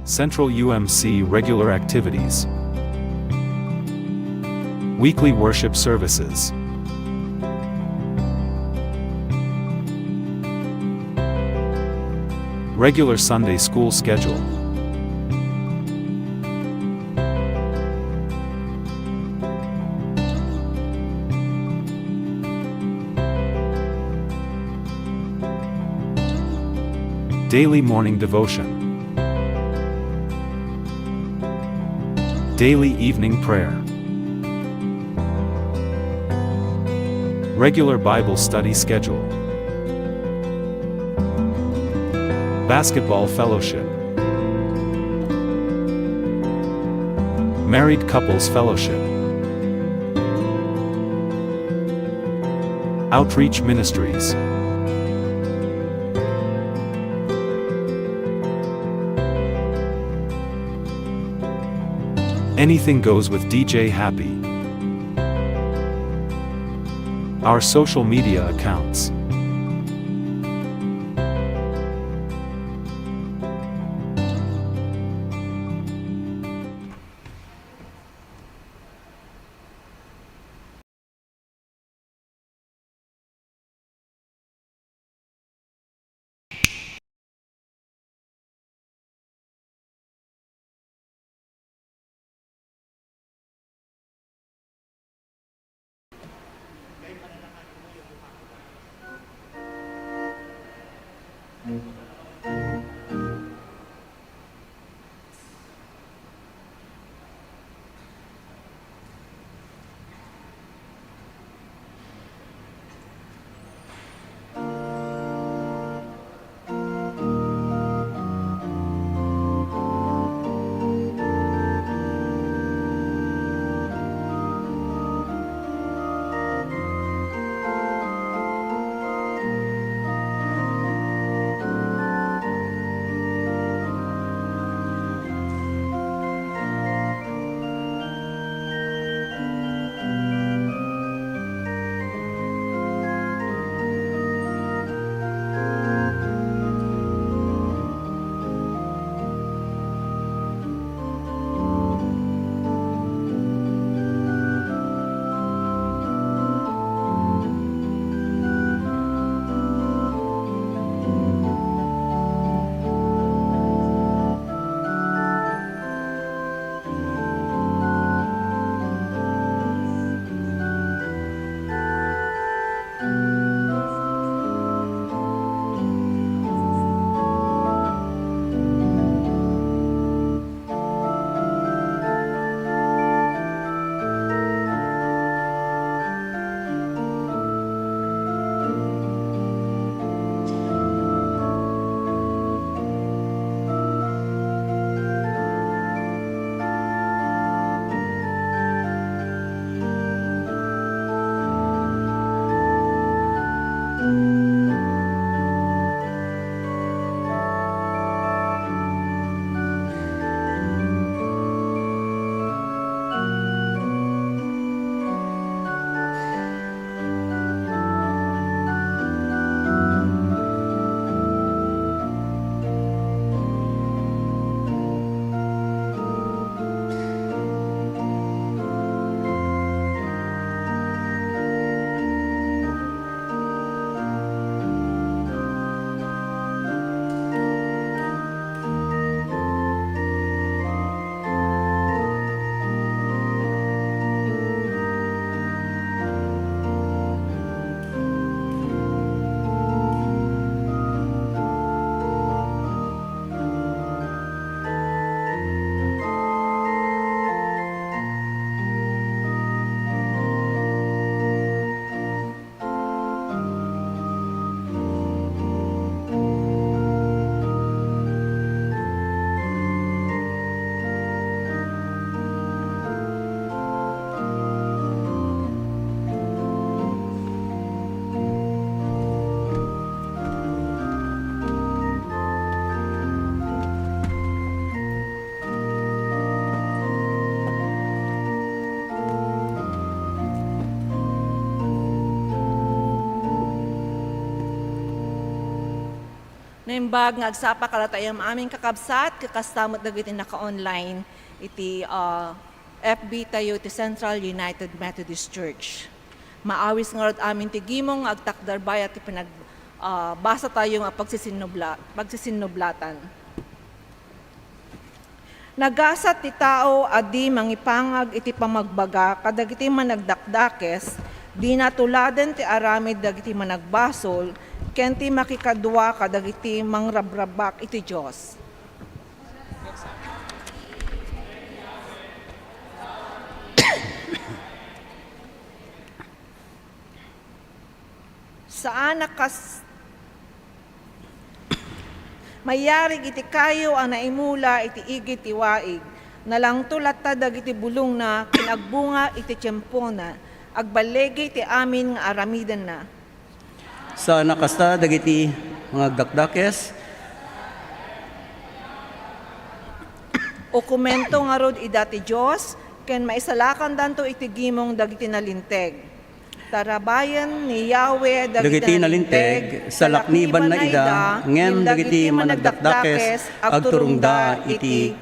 Central UMC regular activities. Weekly worship services. Regular Sunday school schedule. Daily morning devotion. Daily evening prayer. Regular Bible study schedule. Basketball fellowship. Married couples fellowship. Outreach ministries. Anything goes with DJ Happy. Our social media accounts. Naimbag nga agsapa kalatayang aming kakabsat, kakastamot dagiti naka-online iti FB tayo ti Central United Methodist Church. Maawis nga rod amin ti gimong agtakdarbay at basa tayo nga pagsisinublatan. Nagasat ti tao adi mangipangag iti pamagbaga kadagiti managdakdakes, di natuladen ti aramid dagiti managbasol, ken ti makikadwa kadagiti mangrabrabak iti Dios. Saan mayarig iti kayo ang naimula iti igit ti waig, nalang tulat ta dagiti bulong na kinagbunga iti tiyempo na, agbalegi ti amin nga aramidan na. Sa nakasta dagiti mga dakdakes, o komento nga rod idati Diyos, ken maisalakan danto iti gimong dagiti nalinteg. Tarabayan ni Yahweh dagiti nalinteg, sa lakniban na ida, ngem dagiti managdakdakes, agturungda iti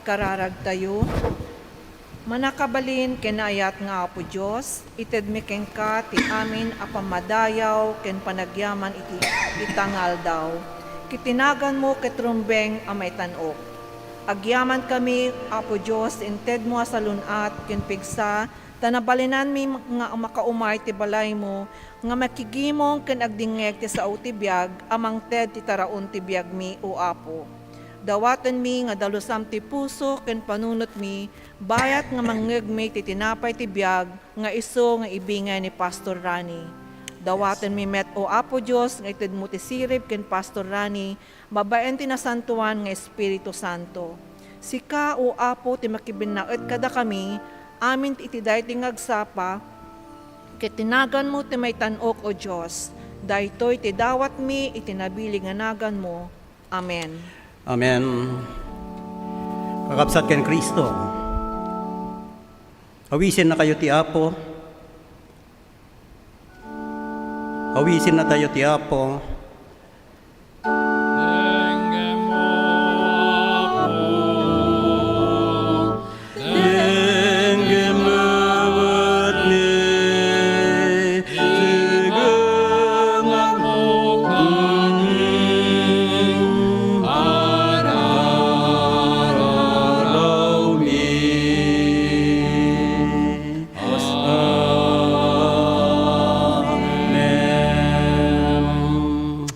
Agkararag tayo. Manakabalin kinayat nga Apo Diyos, ited mi ken ka ti amin apamadayaw ken panagyaman iti itangal daw. Kitinagan mo ketrumbeng amay tanok. Agyaman kami, Apo Diyos, inted mo sa lunat ken pigsa, tanabalinan mi nga makaumay ti balay mo, nga makigimong ken agdingeg ti sao ti biag, amang ted ti taraon ti biag mi, o Apo. Dawatan mi nga dalusam ti puso ken panunot mi, bayat nga mangeg mi ti tinapay ti biag, nga iso nga ibingay ni Pastor Rani. Dawatan mi met, o Apo Diyos, nga ited mo ti sirib ken Pastor Rani, babaen ti nasantuan nga Espiritu Santo. Sika, o Apo, ti makibinaet kada kami, amin ti itiday ti ngagsapa, ket tinagan mo ti may tanok, o Diyos. Daytoy ti dawat mi itinabili nga nagan mo. Amen. Amen. Kakabsat ken Kristo. Awisin na kayo ti Apo. Awisin na tayo ti Apo.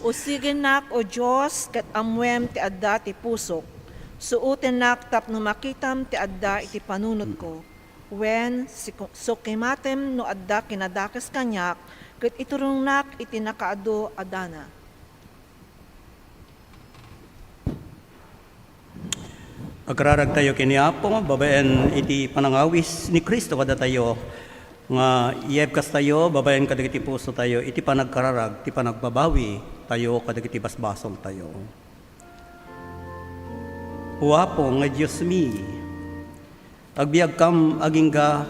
Usigenak, o Diyos, kat amwem ti adda ti pusok. Suuten nak tapno makitam ti adda iti panunod ko. Wen sukimatem no adda kinadakes kanyak, kat iturong nak iti nakaado adana. Agrarag tayo kini Apo, babaen iti panangawis ni Kristo kada tayo. Nga iyebkas tayo, babayan kadagiti puso tayo, iti panagkararag, iti panagbabawi tayo, kadagiti basbasol tayo. Uwapo nga Diyos mi, agbiag kam agingga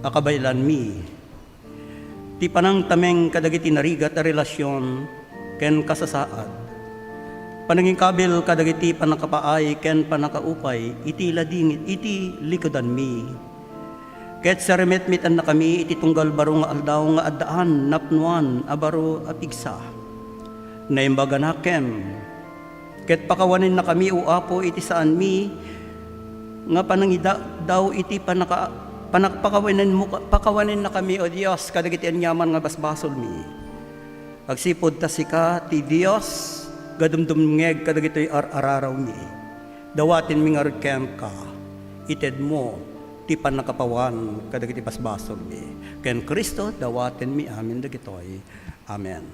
akabaylan mi, ti panang tameng kadagiti narigat a relasyon, ken kasasaad, pananging kabil kadagiti panakapaay, ken panakaupay, iti ladingit, iti likodan mi, ket sa remetmitan na kami, iti tunggal baro nga aldaw nga addaan, napnuan, abaro apigsa. Naimbaga nakem, ket pakawanin na kami, o Apo, iti saan mi, nga panangida daw iti pakawanin na kami, o Diyos, kadagiti anyaman nga basbasol mi. Agsipod ta sika, ti Diyos, gadumdumngeg kadagiti araraw mi. Dawatin mi nga rutkem ka, ited mo, ti panakapawan kadagiti basbasol mi. Ken Kristo dawaten mi amin dagitoy. Amen.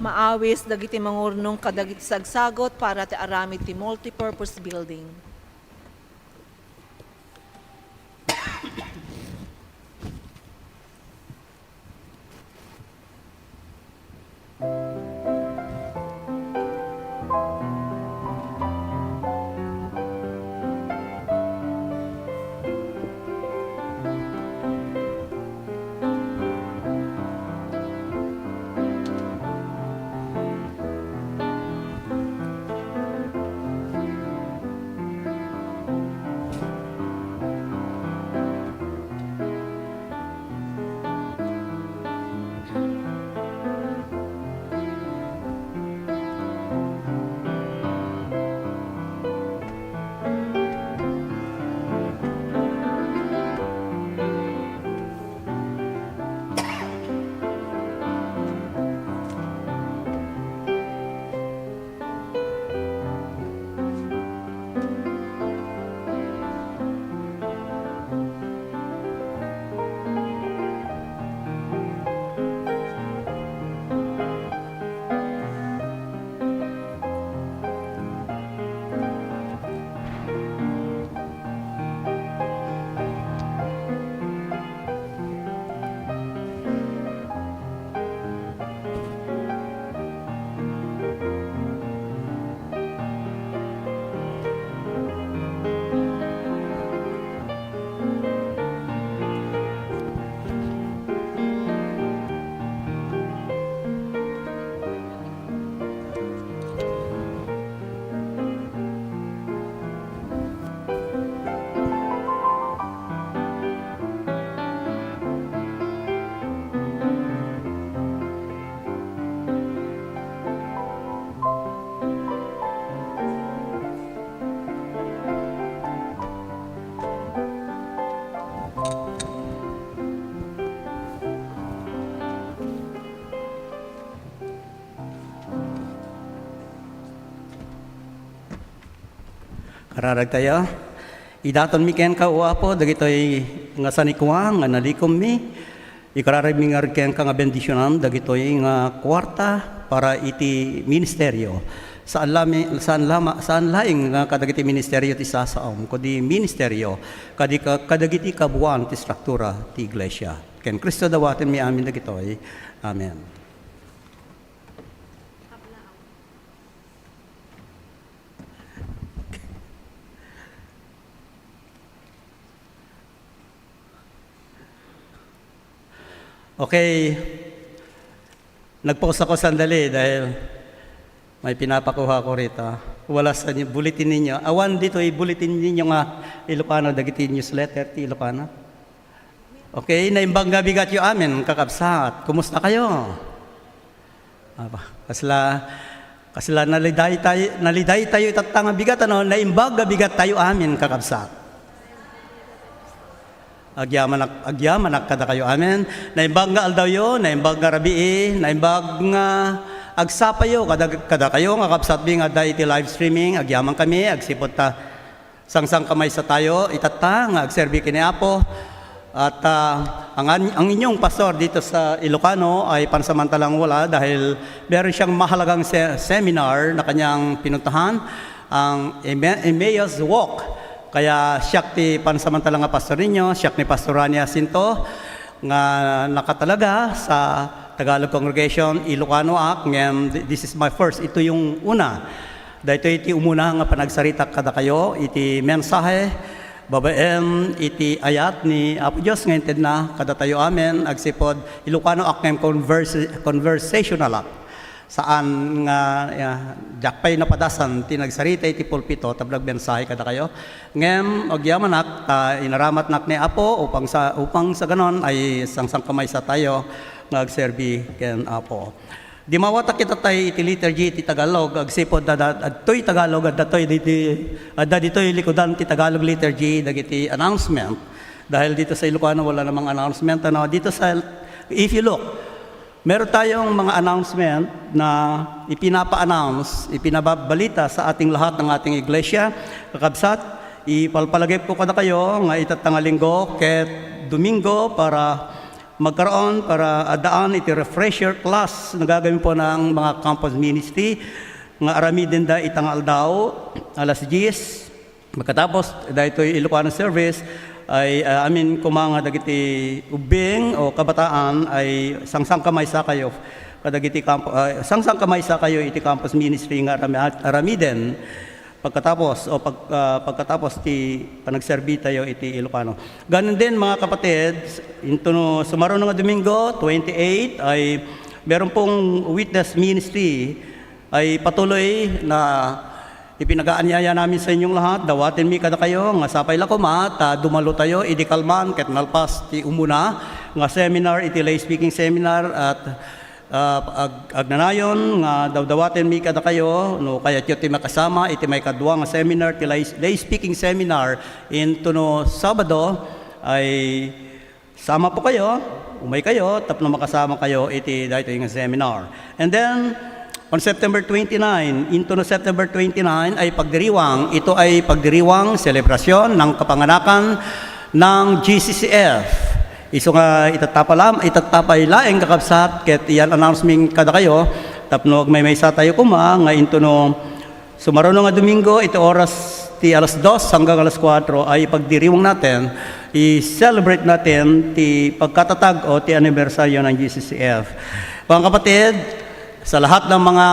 Maawis dagiti mangurnong kadagiti sagsagot para ti aramid ti multipurpose building. Ararag tayo. Idaton mi ken ka o Apo, dagitoy nga sanikuang nga nalikom mi. Ikararag mi nga ken ka nga bendisyonan, dagitoy nga kwarta para iti ministeryo. Saan laing nga kadagiti ministeryo ti sasaom, kadi ministeryo, kadagiti kabuan ti struktura ti iglesia. Ken Kristo dawaten mi amin dagitoy. Amen. Okay, nag-pause ako sandali dahil may pinapakuha ko rito. Wala sa bulletin ninyo. Awan dito, bulletin ninyo nga Ilocano, dagiti newsletter ti Ilocano. Okay, naimbang gabi gat yu amin, kakabsat. Kumusta kayo? Kasla naliday tayo itatanga bigat, naimbang gabi gat tayo amin, kakabsat. Agyaman kada kayo amen. Naimbag nga aldaw yo, naimbag nga rabii, naimbag nga agsapayo kada kayo nga kapsat nga da iti live streaming, agyaman kami, agsipot ta sangsang kamay sa tayo, itata nga agserbi kini Apo. At ang inyong pastor dito sa Ilocano ay pansamantalang wala dahil meron siyang mahalagang seminar na kanyang pinuntahan, ang Emmaus Walk. Kaya siyak ti pansamantalang nga pastor ninyo, siyak ni Pastor Rani Jacinto, nga nakatalaga sa Tagalog Congregation, Ilocano Act, ngayon this is my first, ito yung una. Dahil iti umuna nga panagsarita kada kayo, iti mensahe, babaen, iti ayat ni Apo Diyos, ngayon na kada tayo amen, agsipod, Ilocano Act ngayon conversational act. Saan nga jakpay na padasan tinagsarita iti pulpito tablag mensahe kada kayo ngem agyamanak inaramat nak ni Apo upang sa ganon ay sangsang kamay sa tayo ngagserbi ken Apo. Di mawata kita tay iti liturgy ti Tagalog agsipod adtoy Tagalog adtoy ditoy likodan ti Tagalog liturgy dagiti announcement dahil dito sa Ilocano wala namang announcement dito sa if you look meron tayong mga announcement na ipinapa-announce, ipinababalita sa ating lahat ng ating iglesia. Kakabsat, ipalpalagay ko kada kayo nga itatanga linggo ket Domingo para magkaroon, para adaan iti refresher class na gagawin po ng mga campus ministry nga aramiden da itang aldaw, alas 10. Magkatapos, dahil ito'y Ilocano service, ay amin kumanga dagiti ubing o kabataan ay sangsang kamay sa kayo kadagiti sangsang kamay sa kayo iti campus ministry nga aramiden pagkatapos ti panagserbi tayo iti Ilocano. Ganun din mga kapatid, into sumaro nga Domingo 28 ay meron pong witness ministry ay patuloy na ipinagaanyaya namin sa inyong lahat, dawatin mi kada kayo, nga sapay lakumat, dumalo tayo, idikalman, ket nalpas ti umuna, nga seminar, iti lay speaking seminar, at agnanayon, nga dawatin mi kada kayo, no, kaya tiyo ti makasama, iti may kadwa nga seminar, ti lay speaking seminar, into no Sabado, ay sama po kayo, umay kayo, tapno makasama kayo, iti dahito yung seminar. And then, on September 29, into no September 29 ay pagdiriwang. Ito ay pagdiriwang, selebrasyon ng kapanganakan ng GCCF. Iso nga itatapay laeng kakabsat, ket iyan announcement kada kayo, tapno may sa tayo kuma, nga into no sumaro nga Domingo, ito oras ti alas 2 hanggang alas 4 ay pagdiriwang natin, i-celebrate natin ti pagkatatag o ti anibersaryo ng GCCF. Mga kapatid, sa lahat ng mga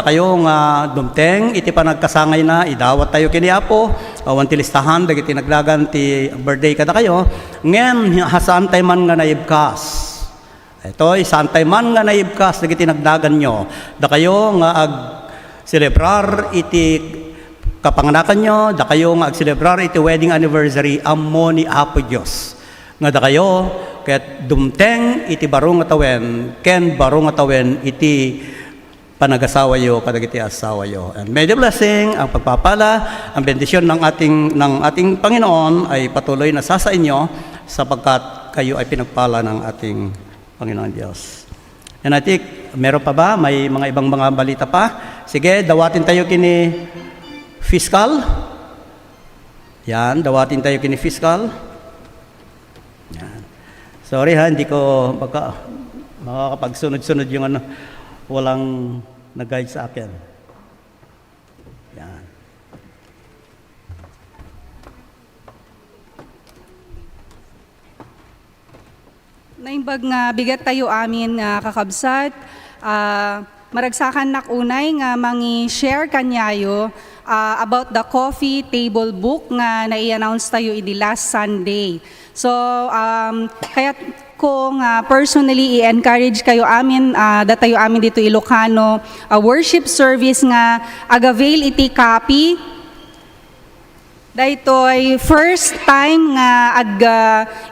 kayo nga dumteng, iti panagkasangay na, idawat tayo kini Apo, awan ti listahan, dagiti naglagan ti birthday kada kayo, ngem hasaan tayo man nga naibkas. Ito, saan tayo man nga naibkas, dagiti nagdagan nyo, da kayo nga ag-celebrar iti kapanganakan nyo, da kayo nga ag-celebrar iti wedding anniversary, amo ni Apo Diyos. Nga da kayo, ket dumteng iti barong atawen, ken barong atawen iti panagasawa yo kadagiti asawa yo. And may the blessing, ang pagpapala, ang bendisyon ng ating Panginoon ay patuloy na sa inyo sapagkat kayo ay pinagpala ng ating Panginoon Diyos. And I think, meron pa ba? May mga ibang mga balita pa? Sige, dawatin tayo kini fiscal. Yan, dawatin tayo kini fiscal. Yan. Sorry ha, hindi ko makakapagsunod-sunod yung walang nag-guide sa akin. Yan. Naimbag nga bigat tayo amin nga kakabsat, maragsakan nakunay nga mangi-share kanyayo about the coffee table book nga nai-announce tayo idi last Sunday. So, kaya ko nga personally i-encourage kayo amin, datayo amin dito Ilocano, worship service nga agavail iti copy. Daytoy first time nga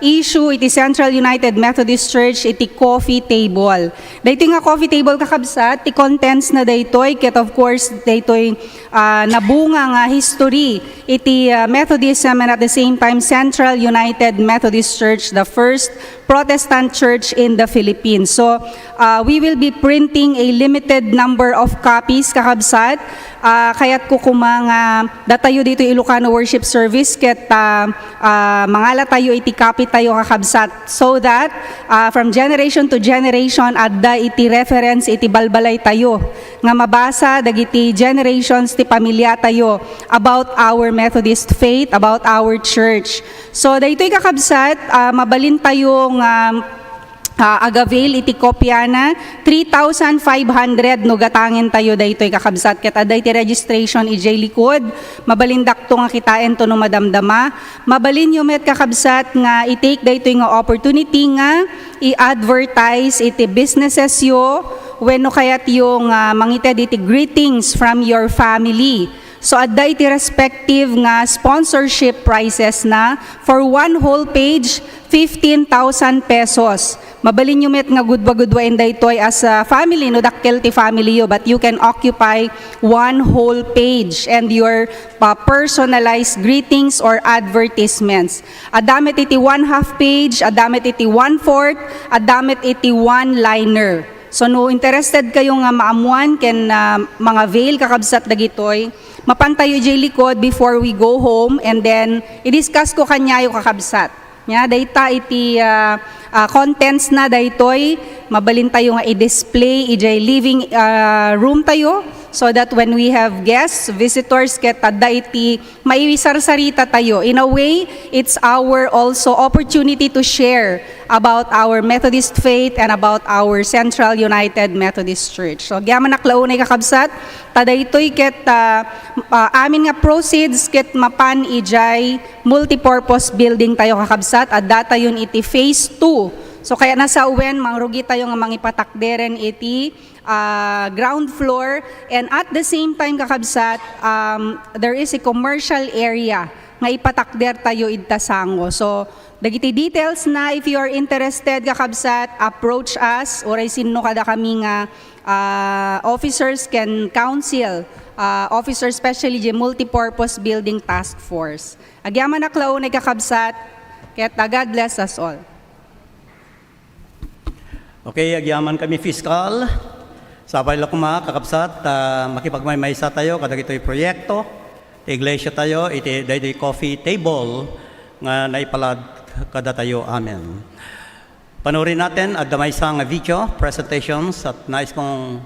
issue iti Central United Methodist Church iti coffee table. Daytoy nga coffee table kakabsat, ti contents na daytoy, ket of course daytoy nabunga nga history iti Methodism and at the same time Central United Methodist Church, the first Protestant church in the Philippines. So we will be printing a limited number of copies kakabsat. Kaya't kukumanga datayo dito Ilocano worship service ket mangala tayo iti copy tayo kakabsat so that from generation to generation adda iti reference iti balbalay tayo nga mabasa dagiti generations ti pamilya tayo about our Methodist faith, about our church. So daytoy kakabsat mabalin tayo nga agavail iti kopya na 3,500 no gatangin tayo daytoy kakabsat ket aday ti registration ijay likod mabalindak to nga kitaen to no madamdama mabalin yo met kakabsat nga i-take daytoy nga opportunity nga i-advertise iti businesses yo wenno kayat yung mangited iti greetings from your family. So adda iti respective nga sponsorship prices na for one whole page 15,000 pesos. Mabalin nyo met nga gudwa-gudwain daytoy as a family, no dakkel ti family yo, but you can occupy one whole page and your personalized greetings or advertisements. Adamit iti 1/2 page, adamit iti 1/4, adamit iti one-liner. So no interested kayo nga maamuan ken mga veil kakabsat dagitoy, mapantayo jay likod before we go home and then i-discuss ko kanyayo kakabsat. Nya dayta iti contents na daytoy mabalin tayo nga i-display ijay living room tayo so that when we have guests, visitors ket adda iti maiwisarsarita tayo. In a way, it's our also opportunity to share about our Methodist faith and about our Central United Methodist Church. So gyaman naklaunay kakabsat, tadaytoy ket amin nga proceeds ket mapan ijay multipurpose building tayo kakabsat, adda tayon iti phase 2. So kaya nasa uwen, mangrugi tayo nga mangipatakderen iti ground floor and at the same time kakabsat, there is a commercial area nga ipatakder tayo idtasango. So dagiti details na if you are interested kakabsat, approach us or ay sinno kada kami nga officers can counsel, officers especially the multipurpose building task force. Agyaman naklaon ay kakabsat, kaya God bless us all. Okay, agyaman kami fiscal. Sabay lang mga kakabsat, makipagmaymaysa tayo kadag ito'y proyekto. Iglesia tayo, iti daytoy coffee table nga naipalad kada tayo. Amen. Panoorin natin at damay sa nga video presentations at nais kong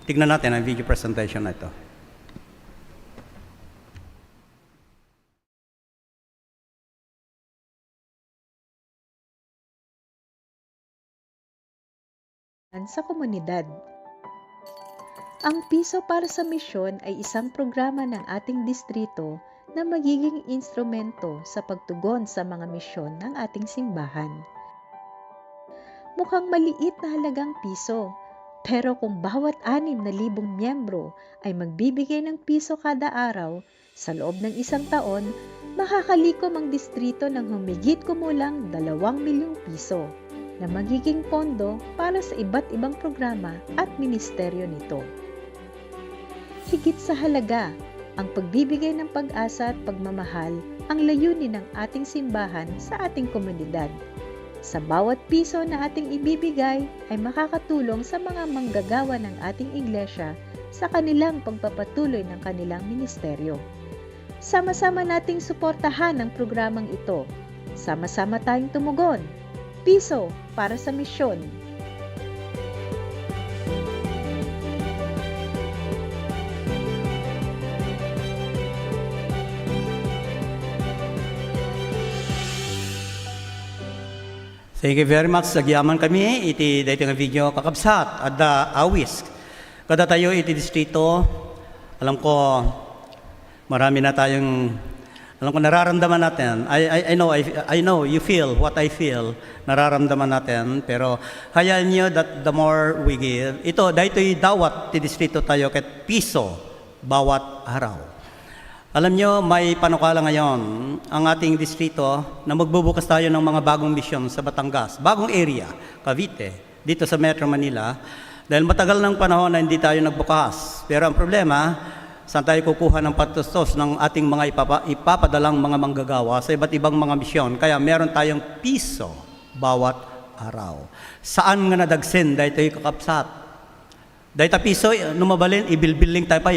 tignan natin ang video presentation na ito. Sa komunidad. Ang Piso para sa Misyon ay isang programa ng ating distrito na magiging instrumento sa pagtugon sa mga misyon ng ating simbahan. Mukhang maliit na halagang piso, pero kung bawat 6,000 miyembro ay magbibigay ng piso kada araw, sa loob ng isang taon, makakalikom ang distrito ng humigit kumulang 2 milyong piso na magiging pondo para sa iba't ibang programa at ministeryo nito. Higit sa halaga, ang pagbibigay ng pag-asa at pagmamahal ang layunin ng ating simbahan sa ating komunidad. Sa bawat piso na ating ibibigay ay makakatulong sa mga manggagawa ng ating iglesia sa kanilang pagpapatuloy ng kanilang ministeryo. Sama-sama nating suportahan ang programang ito. Sama-sama tayong tumugon. Piso para sa misyon. Thank you very much. Sagyaman kami, iti dahito nga video kakabsat, at awis. Kada tayo iti distrito, alam ko, marami na tayong, alam ko nararamdaman natin. I know, you feel what I feel, nararamdaman natin. Pero hayaan nyo that the more we give, ito, dahito dawat ti distrito tayo ket piso bawat araw. Alam nyo, may panukala ngayon ang ating distrito na magbubukas tayo ng mga bagong misyon sa Batangas, bagong area, Cavite, dito sa Metro Manila. Dahil matagal ng panahon na hindi tayo nagbukas. Pero ang problema, saan tayo kukuha ng patustos ng ating mga ipapadalang mga manggagawa sa iba't ibang mga misyon. Kaya meron tayong piso bawat araw. Saan nga nadagsin dahil tayo kakapsat? Dahil ta piso, numabalin, ibilbiling tayo pa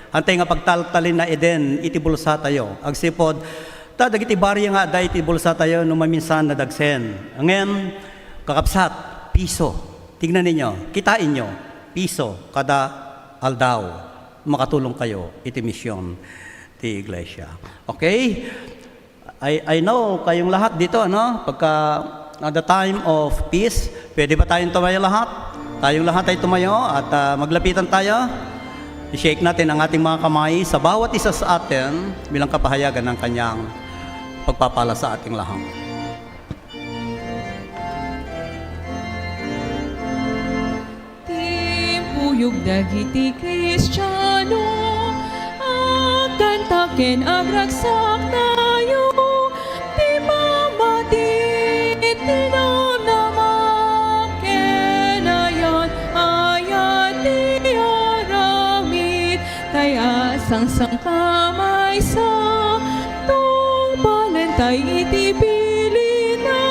Antay nga pagtaltalin na eden, itibulsa tayo. Agsipod, dagiti barya nga dahil itibulsa tayo numaminsan nadagsen. Ngayon, kakapsat, piso. Tignan ninyo, kitain nyo, piso, kada aldaw. Makatulong kayo, iti misyon, ti iglesia. Okay? I know kayong lahat dito, no? Pagka at the time of peace, pwede ba tayong tumayo lahat? Tayong lahat ay tumayo at maglapitan tayo. I-shake natin ang ating mga kamay sa bawat isa sa atin bilang kapahayagan ng kanyang pagpapala sa ating lahat. Timpuyog dagiti Kristiyano, agkantaken agragsak tayo, ti mamatit tinamnamak kenayan ayat ti aramid, taya sang kamay sa tungpalan tay iti pilina,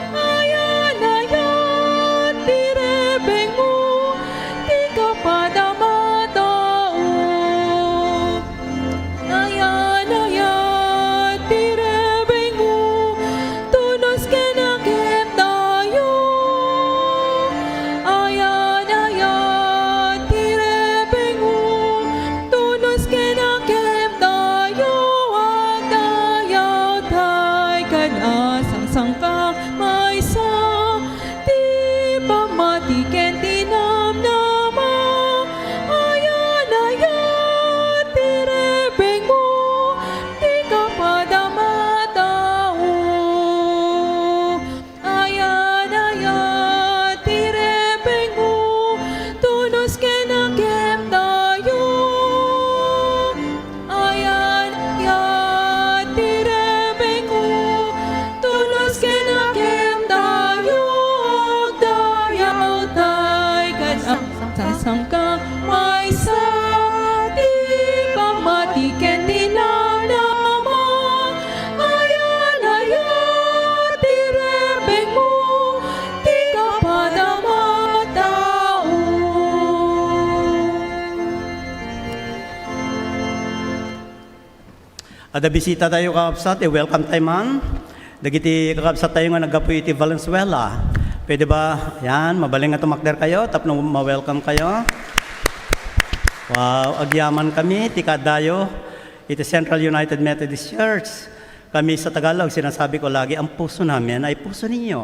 ayan ayat ti rebeng mo, ti kapadamatao. Ayan ayat ti rebeng mo, tunos kinakip tayo. Ayan ayat ti rebeng mo, tunos kinakip tayo. At ayaw tay kanasang sangkang may sa ti pamatiken tinamnama. Ayan ayat ti rebeng mo, ti kapadamatao. Ayan ayat ti rebeng mo, tunos kinakip tayo. Ayan ayat ti rebeng mo, tunos kinakip tayo. Dayaw tay kanasang kamay sa ti pamatiken tinamnama. Ayan ayat ti rebeng mo, ti kapadamatao. Ada bisita tayo kakapsat, welcome tayo man. Dagiti kakapsat tayo nga nagapu iti Valenzuela. Pwede ba, yan, mabaling nga tumakder kayo, tapno ma-welcome kayo. Wow, agyaman kami, tikadayo, iti Central United Methodist Church. Kami sa Tagalog, sinasabi ko lagi, ang puso namin ay puso ninyo.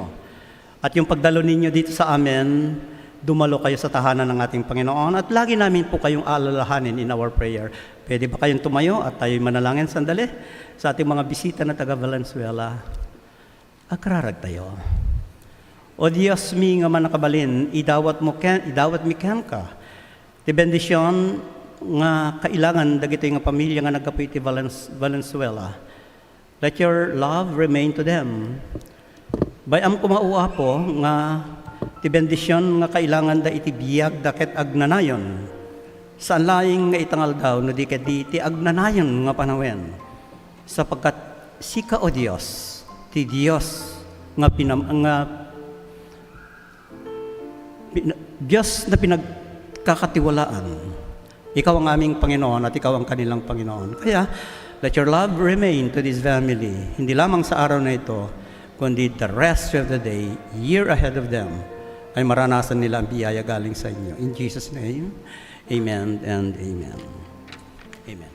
At yung pagdalo ninyo dito sa amin, dumalo kayo sa tahanan ng ating Panginoon at lagi namin po kayong alalahanin in our prayer. Pwede ba kayong tumayo at tayo'y manalangin sandali sa ating mga bisita na taga Valenzuela? Agrarag tayo. O Diyos mi nga manakabalin, idawat mi ken ka. Ti bendisyon nga kailangan dagito nga pamilya nga nagkapoy ti Valenzuela. Let your love remain to them. Bayam kumaua po nga ti bendisyon nga kailangan da iti biyag daket agnanayon. Saan laing nga itangal daw no di ti agnanayon nga panawen. Sapagkat sika o Dios, ti Dios nga Diyos na pinagkakatiwalaan. Ikaw ang aming Panginoon at ikaw ang kanilang Panginoon. Kaya, Let your love remain to this family, hindi lamang sa araw na ito, kundi the rest of the day, year ahead of them, ay maranasan nila ang biyaya galing sa inyo. In Jesus' name, amen and amen. Amen.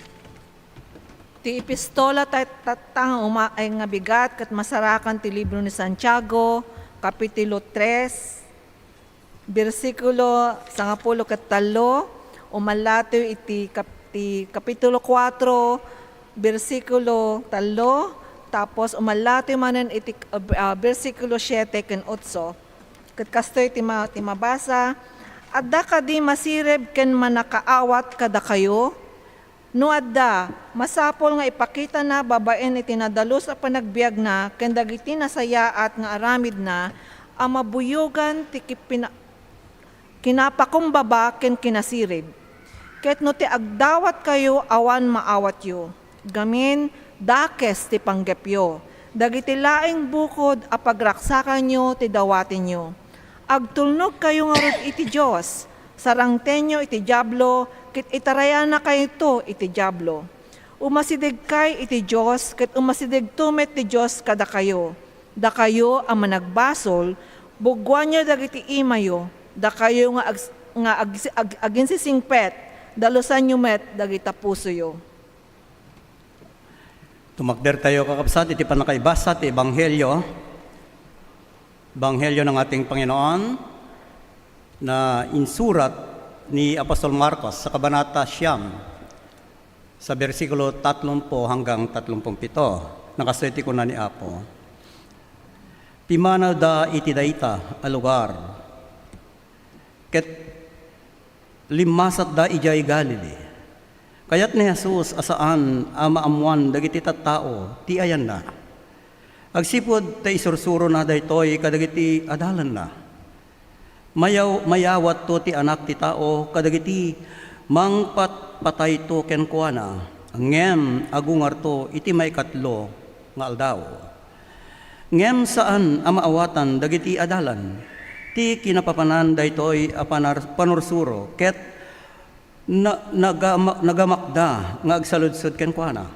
Ti epistola tatang ay nga bigat kat masarakan ti libro ni Santiago, kapitulo 3, bersikulo 10 ket 3, umalato iti kapitulo 4, bersikulo 3, tapos umalato manen iti bersikulo 7 ken 8. Ket kastoy ti mabasa, adda kadi masireb ken manakaawat kada kayo. No adda, masapol nga ipakita na babaen iti nadalos a panagbiag na ken dagiti nasayaat nga aramid na ang mabuyogan ti kinapakumbaba ken kinasirib. Ket no ti agdawat kayo awan maawat yo. Gamin dakes ti panggepyo. Dagiti laing bukod a pagraksakan nyo ti dawatin nyo. Agtulnog kayo nga rod iti Diyos. Sarangtenyo iti diablo, kit itaraya na kayo to iti diablo. Umasidig kay iti Diyos, kit umasidig tumet ti Diyos kada kayo. Da kayo ang managbasol, bugwan nyo dagiti imayo, da kayo nga aginsisingpet, dalusan nyo met dagita puso yo. Tumakder tayo kakabsat, iti panakaibasa, iti Ebanghelyo ng ating Panginoon na insurat ni Apostol Marcos sa Kabanata 9, sa bersikulo 30 hanggang 37. Nakaswerte ko na ni Apo. Pimanaw da iti dayta a lugar, ket limasat da ijay Galili. Kayat ni Jesus asaan amaamuan dagiti tattao ti ayan na. Agsipod ta isursuro na daytoy kadagiti adalan na. Mayawat to ti anak ti tao kadagiti mangpat patay to ken kuana. Ngem agungar to iti maikatlo nga aldaw. Ngem saan amaawatan dagiti adalan ti kinapapanan daytoy a panursuro ket nagamakda nga agsaludsod ken kuana.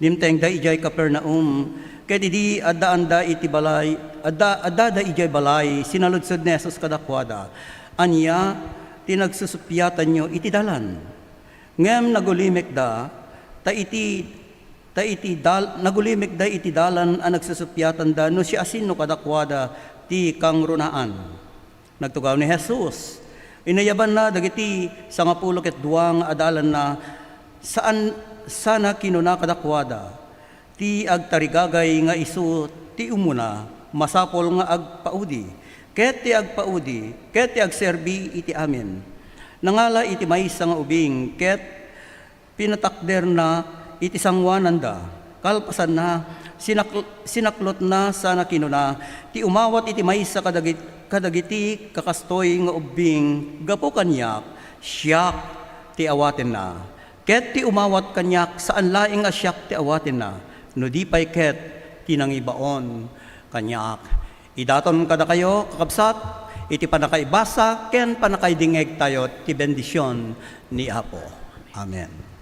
Dimteng da ijay Capernaum, ket idi adda iti balay, adda da ijay balay, sinaludsod ni Jesus kadakwada. Anya tinagsusupyatan nyo iti dalan. Ngem nagulimek da nagulimek da iti dalan ang nagsusupyatan da no si asin no kadakwada ti kangrunaan. Nagtugaw ni Jesus. Inayaban na dagiti 12 nga adalan na saan sana kinuna kadakwada ti agtarigagay nga isu ti umuna masapol nga agpaudi ket ti agpaudi ket ti agserbi iti amin nangala iti maysa nga ubing ket pinatakder na iti sangwanan da kalpasan na sinaklot na sana kinuna ti umawat iti maysa kadagiti kakastoy nga ubing gapo kanyak siyak ti awaten na ket ti umawat kanyak saan laing nga siyak ti awaten na no di pay ket tinangibaon kanyak idaton kada kayo kakabsat iti panakaibasa ken panakaidingeg tayo ti bendisyon ni Apo. Amen.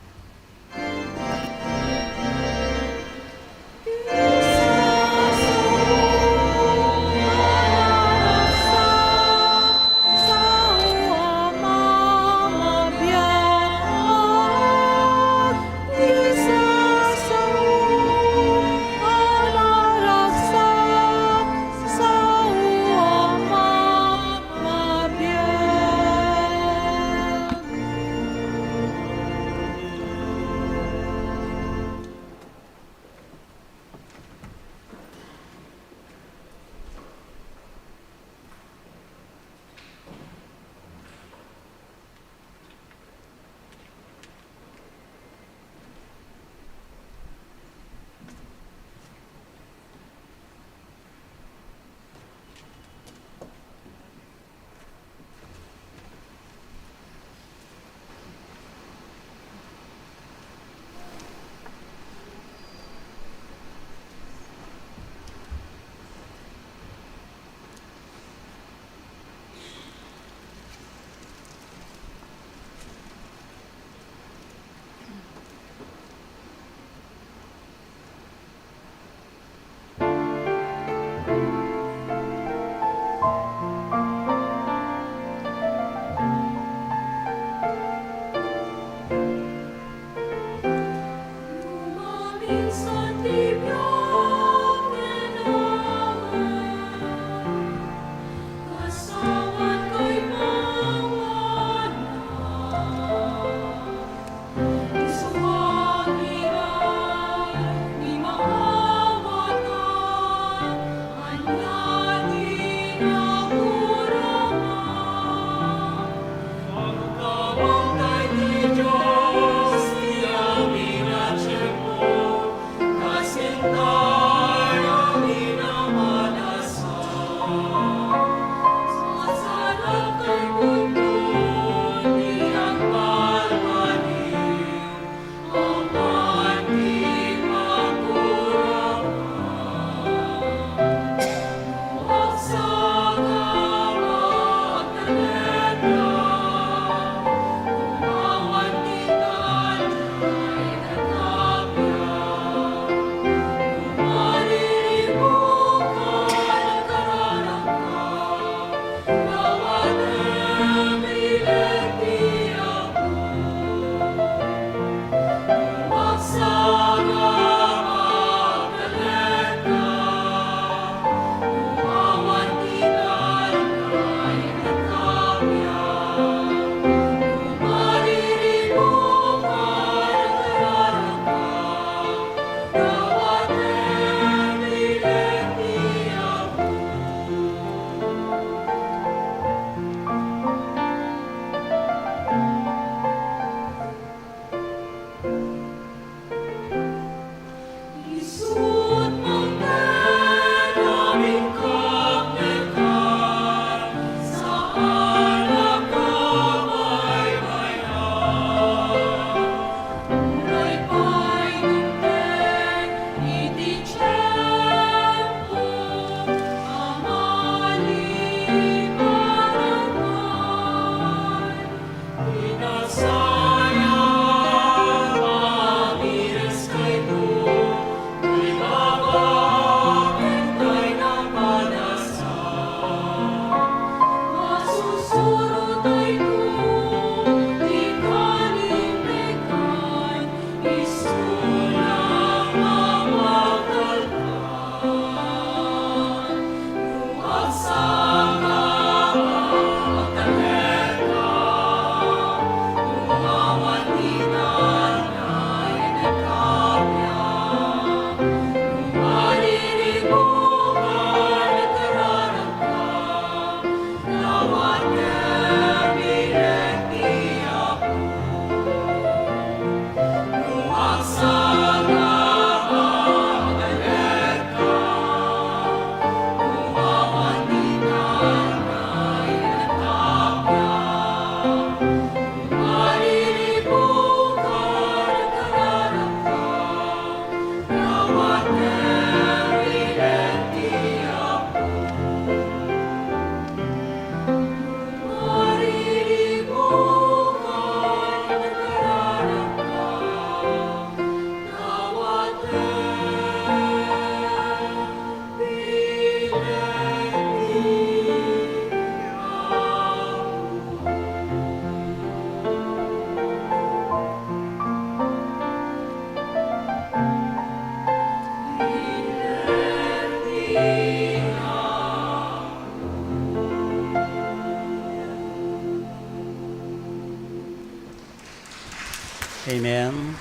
Amen.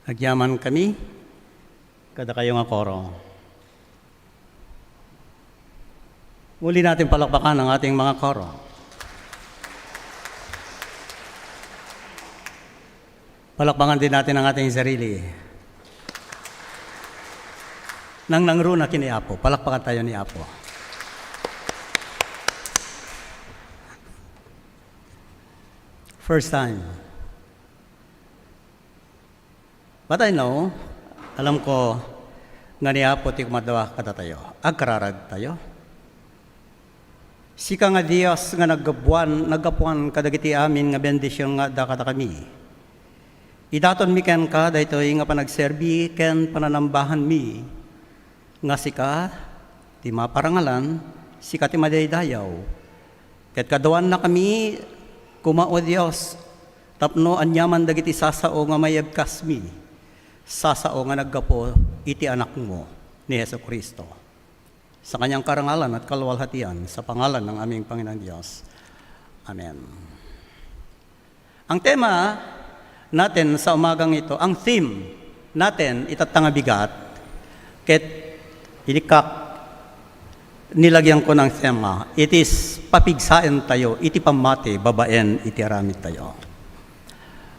Agyaman kami, kada kayo nga koro. Muli natin palakpakan ang ating mga koro. Palakpakan din natin ang ating sarili. Nang nangruna kini Apo, palakpakan tayo ni Apo. First time. But I know, alam ko, nga ni Apo ti kumadawa kada tayo. Agkararag tayo. Sika nga Diyos nga nagapuan kadagiti amin nga bendisyon nga dakata kami. Idaton mi ken ka, daytoy nga panagserbi ken pananambahan mi. Nga sika, ti maparangalan, sika ti madaydayaw. Ket kadawan na kami, kumao Diyos, tapno anyaman dagiti sasao nga mayabkas mi. Sasao nga naggapo iti anak mo ni Hesus Kristo. Sa kanyang karangalan at kaluwalhatian, sa pangalan ng aming Panginoong Diyos. Amen. Ang tema natin sa umagang ito, ang theme natin, itatanga bigat, ket inikak nilagyan ko ng tema, it is papigsain tayo, iti pamati, babaen, iti aramid tayo.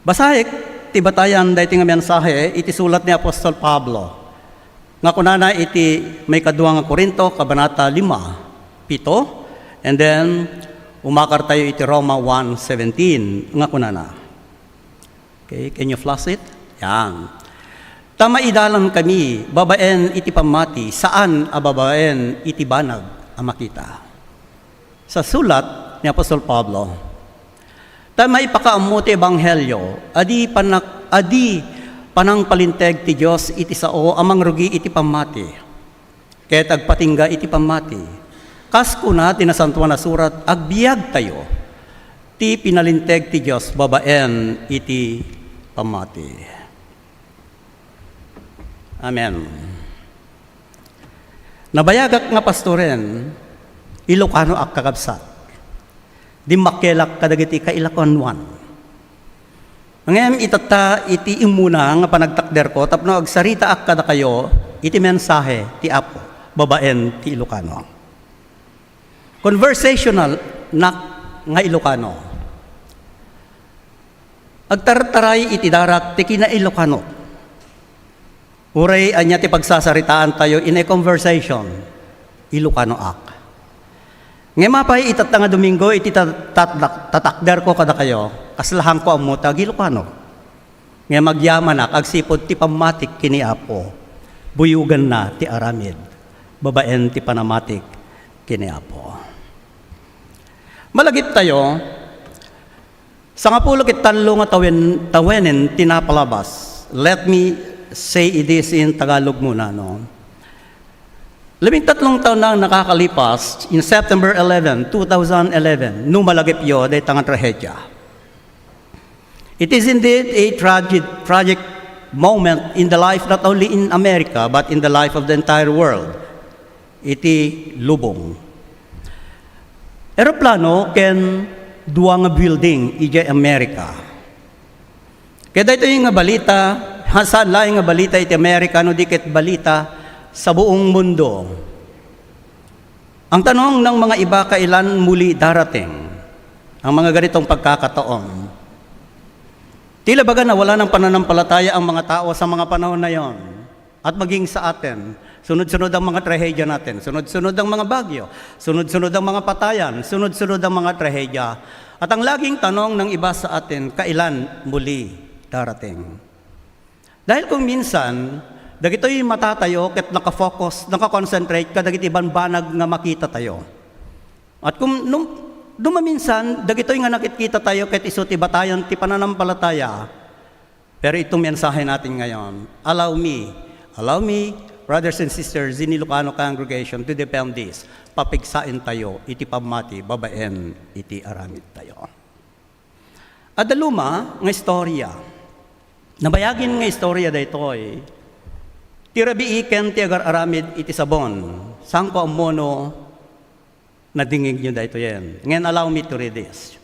Basahik, tibatayan dahi nga mensahe, iti sulat ni Apostol Pablo. Nga kunana iti may kaduang Korinto, kabanata 5, 7, and then umakar tayo iti Roma 1:17, nga kunana. Okay, can you flash it? Yan. Tamaidalan kami, babaen iti pamati, saan a babaen iti banag a makita. Sa sulat ni Apostol Pablo, tamay pakaamu ti ebanghelyo, adi panang palinteg ti Diyos iti sao amang rugi iti pamati. Kaya tagpatingga iti pamati. Kasko na tinasantuan na surat, agbiag tayo. Ti pinalinteg ti Diyos babaen iti pamati. Amen. Nabayagak nga pastoren, Ilocano ak kakabsat. Di makelak kadagiti kailakonwan. Ngayon itata iti imuna nga panagtakder ko, tapno agsarita ak kada kayo, iti mensahe ti Apo, babaen ti Ilocano. Conversational nga Ilocano. Agtartaray iti darat ti kina Ilocano. Uray anya ti pagsasaritaan tayo in a conversation, Ilocano ak. Ngayon mapay itat nga Domingo, iti tatakder ko kada kayo, kaslahan ko ang muta, Ilocano. Ngayon magyaman ak, agsipod ti pamatik kini Apo, buyugan na ti aramid, babaen ti panamatik kini Apo. Malagip tayo, sa nga pulo kitanlo nga tawenin tinapalabas. Let me say this in Tagalog muna, no? 13 taon na nakakalipas, in September 11, 2011, nung malagip yun, dahil tangang trahedya. It is indeed a tragic moment in the life not only in America, but in the life of the entire world. Iti lubong. Aeroplano ken duwa nga building, iti Amerika. Kaya dito yung nga balita, saan lang nga balita iti Amerika, no dikit balita, sa buong mundo. Ang tanong ng mga iba, kailan muli darating ang mga ganitong pagkakataon? Tila baga na wala ng pananampalataya ang mga tao sa mga panahon na yon. At maging sa atin, sunod-sunod ang mga trahedya natin, sunod-sunod ang mga bagyo, sunod-sunod ang mga patayan, sunod-sunod ang mga trahedya. At ang laging tanong ng iba sa atin, kailan muli darating? Dahil kung minsan, dagito'y matatayo ket nakafocus, nakakonsentrate kadagiti banbanag nga makita tayo. At kung dumaminsan, dagito'y nga nakikita tayo ket iso ti batayan ti pananampalataya. Pero itong mensahe natin ngayon, allow me, brothers and sisters in Ilocano congregation to defend this. Papigsain tayo, iti pamati, babaen, iti aramid tayo. Adaluma nga istorya. Nabayagin nga istorya daytoy. Tirabi iken ti agar aramid iti sabon. Saan ko ang mono na dingig nyo dahito yan. Ngayon, allow me to read this.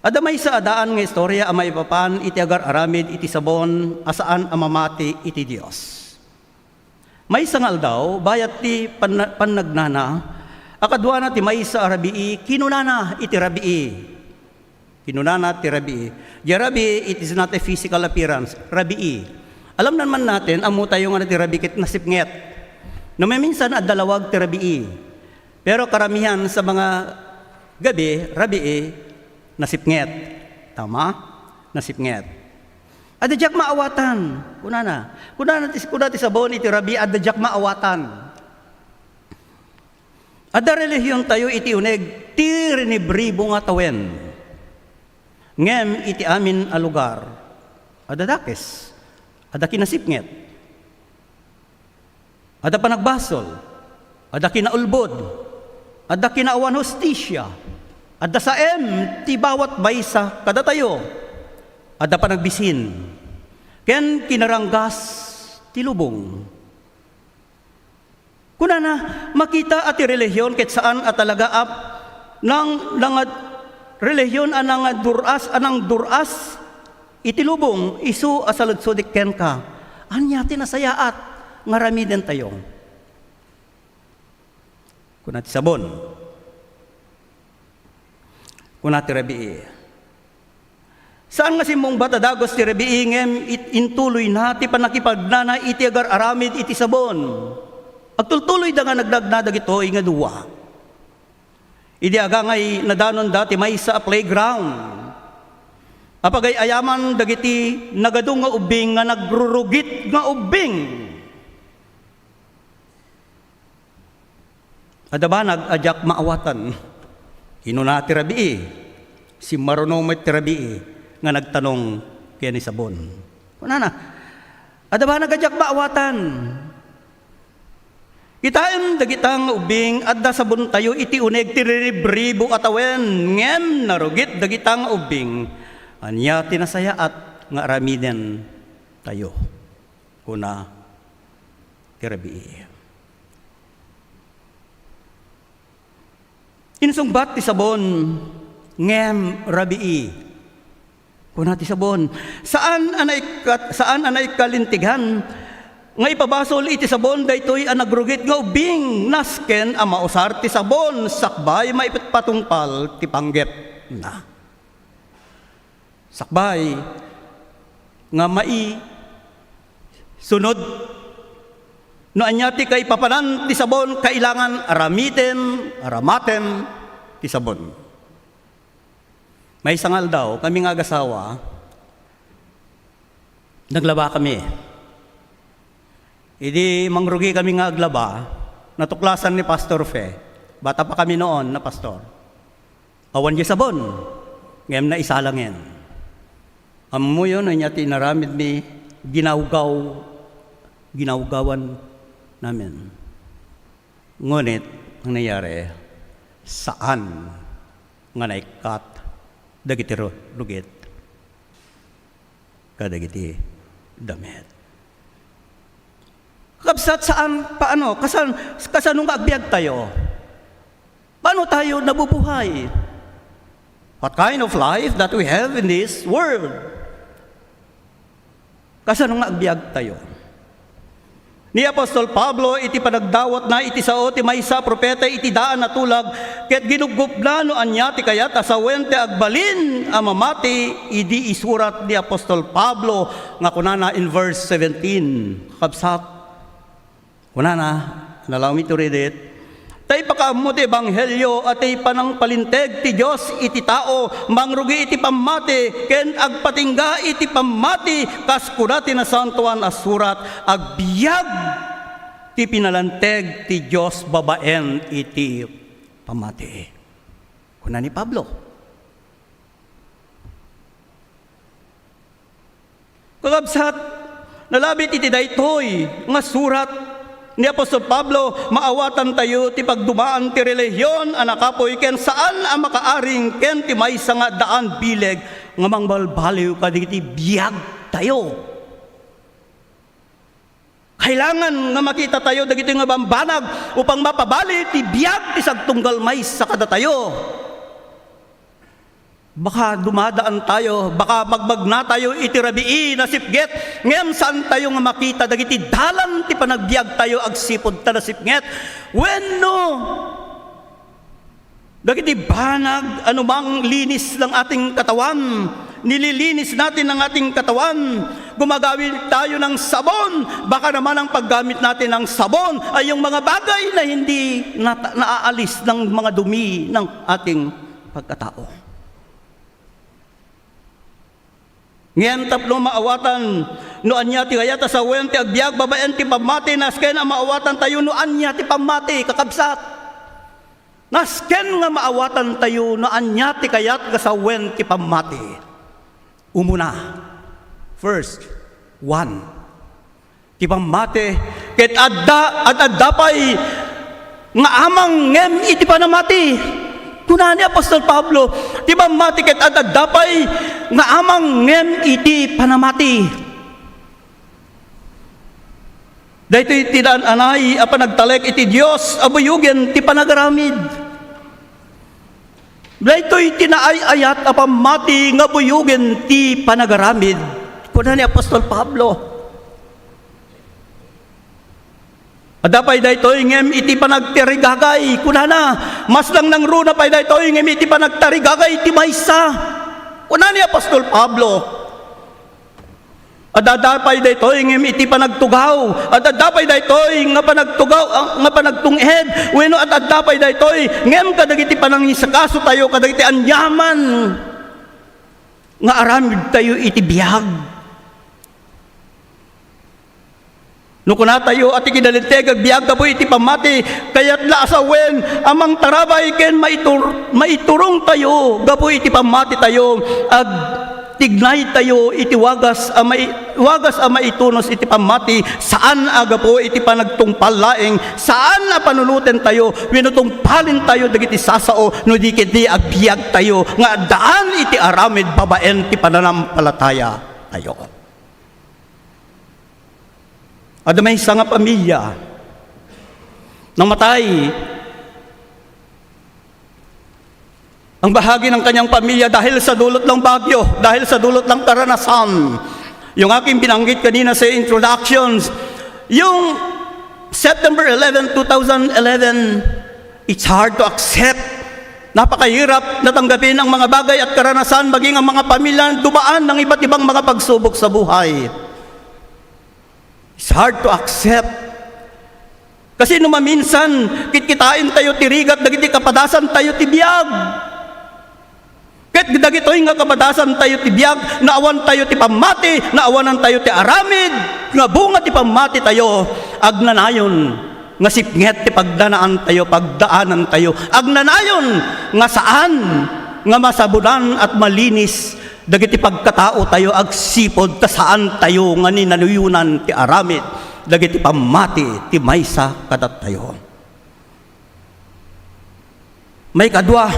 Adamay sa adaan nga istorya amay papan iti agar aramid iti sabon asaan amamati iti Dios. May sangal daw bayat ti pannagnana akadwa na ti may sa arabii kinunana iti rabii. Kinunana ti rabii. Di rabii it is not a physical appearance. Rabii. Alam naman natin amo tayo nga ti rabii ket nasipnget. No may minsan at dalawag ti rabii. Pero karamihan sa mga gabi rabii nasipnget. Tama? Nasipnget. Adadyak maawatan. Kunana ti sabon iti rabi adadyak maawatan. Ada relihiyon tayo iti uneg ti rinibribo nga tawen. Ngem iti amin a lugar. Adadakes. Ada kinasipnget. Ada panagbasol. Ada kinaulbod. Ada kinaawan hostisya. Ada saem ti bawat baysa kada tayo. Ada pa nagbisin. Ken kinaranggas ti lubong. Kunana makita ati relihiyon ket saan at talaga nang relihiyon anang duras iti lubong isu asaludsodik ken ka. Anya ti nasayaat nga ramiden tayo. Kunati sabon. Kunati rabii. Saan nga simong batadagos ti rebiingem intuloy na ti panakipagnana iti agar aramid iti sabon. Agtultuloy da nga nagdagnada gito nga duwa. Idi aga ngay nadanon dati may sa playground. Apagay ayaman dagiti nagadong nga ubing nga nagrurugit nga ubing. Adaba nag-adyak maawatan. Kinuna ti rabii. Si marunong may ti rabii nga nagtanong kaya ni sabon. Kunana, adaba nagadyak maawatan. Kitaan dagitang ubing adda sabon tayo iti uneg ti rinibribo atawen ngem narugit dagitang ubing. Anya tinasaya at nga aramiden tayo. Kuna ti rabii. Insungbat ti sabon ngem rabii. Kuna ti sabon. Saan anay kalintigan nga ipabasol iti sabon daytoy ang nagrugit nga ubing nasken ang mausar ti sabon sakbay maipatungpal ti panggep na. Sakbay nga mai sunod no anya ti kay papanan ti sabon kailangan aramaten ti sabon. May sangal daw, kami nga agasawa, naglaba kami. Idi mangrugi kami nga aglaba, natuklasan ni Pastor Fe. Bata pa kami noon na pastor. Awan di sabon, ngayon na isa lang yan. Amo yun, niya tinaramid mi, ginawgawan namin. Ngunit, ang nangyari, saan nga naikat dagiti rugit kadagiti damit. Kabsat saan paano kasanong agbyag tayo? Paano tayo nabubuhay? What kind of life that we have in this world? Kasanong agbyag tayo? Ni Apostol Pablo iti panagdawat na iti sao ti maysa propeta iti daan na tulag ket ginugupna no anya ti kayat asawente agbalin a mamati idi isurat ni Apostol Pablo nga kunana in verse 17 kabsat kunana allow me to read it. Tay pakaammo ti ebanghelyo at tay panang palinteg ti Dios iti tao mangrugi iti pamati ken agpatingga iti pamati kas kuna ti nasantuan a surat agbiag ti pinalanteg ti Dios babaen iti pamati. Kuna ni Pablo. Kagabsat nalabit iti daytoy nga surat ni Apostol Pablo, maawatan tayo ti pagdumaan ti relihiyon anakapoy ken saan ang makaaring ken ti maysa nga daan bileg nga mangbalbaliw kadagiti biag tayo. Kailangan nga makita tayo dagiti nga bambanag upang mapabali ti biag ti sagtunggal maysa kada tayo. Baka dumadaan tayo, baka magbag na tayo itirabii na sipget. Ngem saan tayo nga makita dagiti dalan ti panagbiag tayo agsipod ta na sipget. Wenno dagiti banag anumang linis ng ating katawan, nililinis natin ang ating katawan. Gumagawin tayo ng sabon, baka naman ang paggamit natin ng sabon ay yung mga bagay na hindi naaalis ng mga dumi ng ating pagkatao. Ngayon tapno maawatan, no anya ti kayata sa wen ti agbiag babaen ti pamati, nasken ang maawatan tayo no anya ti pamati, kakabsat. Nasken nga maawatan tayo no anya ti kayat ka sa wen ti pamati. Umuna, first, one, ti pamati, ket adda pa'y nga amang ngem iti panamati. Kuna ni Apostol Pablo, ti pamati ket adda pa'y nga amang ngem iti panamati. Daytoy ti daan anay a panagtalek iti Dios abuyugen ti panagaramid. Daytoy tinaay-ayat a pamati nga buyugen ti panagaramid. Kuna ni Apostol Pablo. Adapay daytoy ngem iti panagtirigagay kunana, mas lang nang runa pay daytoy ngem iti panagtarigagay ti maysa. Kuna ni Apostol Pablo. Adadapay daytoy ngem iti panagtugaw, adadapay daytoy nga panagtugaw nga panagtunghed, wenno adadapay daytoy ngem kadagiti panangisakaso tayo kadagiti anyaman nga aramid tayo iti biag. No kuna tayo at ikinalinteg agbiag gaboy iti pamati, kaya't laasawen amang tarabay ken maiturong tayo gaboy iti pamati tayo ag tignay tayo iti wagas a maitunos iti pamati, saan aga po iti panagtungpal laeng, saan na panunuten tayo winutungpalin tayo dagiti sasao no di kiti agbiag tayo nga daan iti aramid babaen ti pananampalataya tayo. Adamay sa nga pamilya namatay ang bahagi ng kanyang pamilya dahil sa dulot ng bagyo, dahil sa dulot ng karanasan. Yung aking binanggit kanina sa introductions, yung September 11, 2011, it's hard to accept. Napakahirap natanggapin ang mga bagay at karanasan, maging ang mga pamilya dumaan ng iba't ibang mga pagsubok sa buhay. It's hard to accept. Kasi numaminsan, kitkitain tayo tirigat, dagiti kapadasan tayo tibiyag. Ket dagitoy nga kapadasan tayo tibiyag, naawan tayo ti pamati, naawanan tayo ti aramid, nga bunga ti pamati tayo, agnanayon, nga sipnget ti pagdanaan tayo, pagdaanan tayo, agnanayon, nga saan, nga masabunan at malinis, dagiti pagkatao tayo agsipod ta saan tayo nga ninanuyunan ti aramid dagiti pamati ti maysa kadat tayo. May kadwa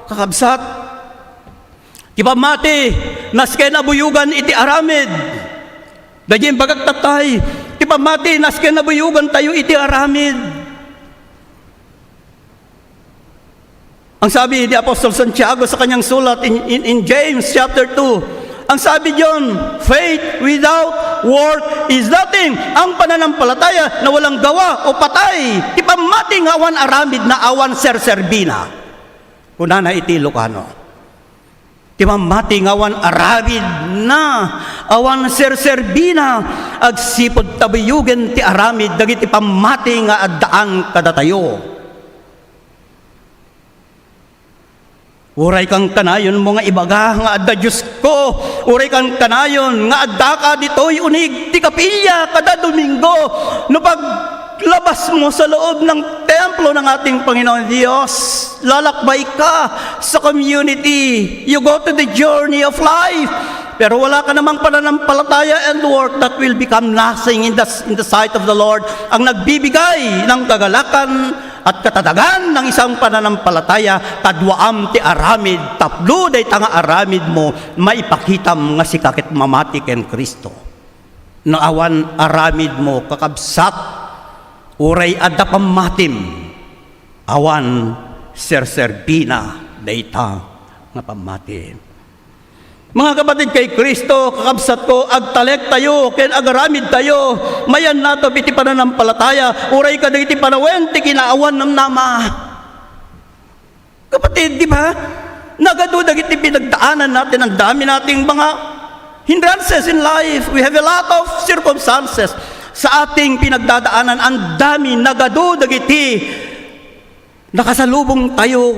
kakabsat ti pamati nasken abuyugan iti aramid. Daging bagagtatay ti pamati nasken abuyugan tayo iti aramid. Ang sabi ni Apostol Santiago sa kanyang sulat in James chapter 2, ang sabi diyon, faith without work is nothing. Ang pananampalataya na walang gawa o patay, ti pamati nga awan aramid na awan serserbina. Kunana iti Ilocano. Ti pamati nga awan aramid na awan serserbina, agsipod tabiyugen ti aramid dagiti pamati nga addaan kadatayo. Uray kang kanayon mo nga ibaga nga adda Diyos ko. Uray kang kanayon nga adda ka ditoy unig ti kapilya kada Domingo. No paglabas mo sa loob ng templo ng ating Panginoon Diyos, lalakbay ka sa community. You go to the journey of life. Pero wala ka namang pananampalataya and work, that will become nothing in the sight of the Lord. Ang nagbibigay ng kagalakan at katatagan ng isang pananampalataya, kadwaam ti aramid, taplo day tanga aramid mo, maipakitam nga si kakit mamati ken Kristo. Naawan aramid mo, kakabsat, uray adda pamatim, awan serserbina, dayta nga pamati. Mga kapatid kay Kristo, kakabsat ko, agtalek tayo, ken agaramid tayo, mayan nato iti pananampalataya, uray ka iti panawen, ti kinaawan ng nama. Kapatid, di ba? Nagadudag iti pinagdaanan natin, ang dami nating mga hindrances in life. We have a lot of circumstances sa ating pinagdadaanan. Ang dami, nagadudag iti nakasalubong tayo,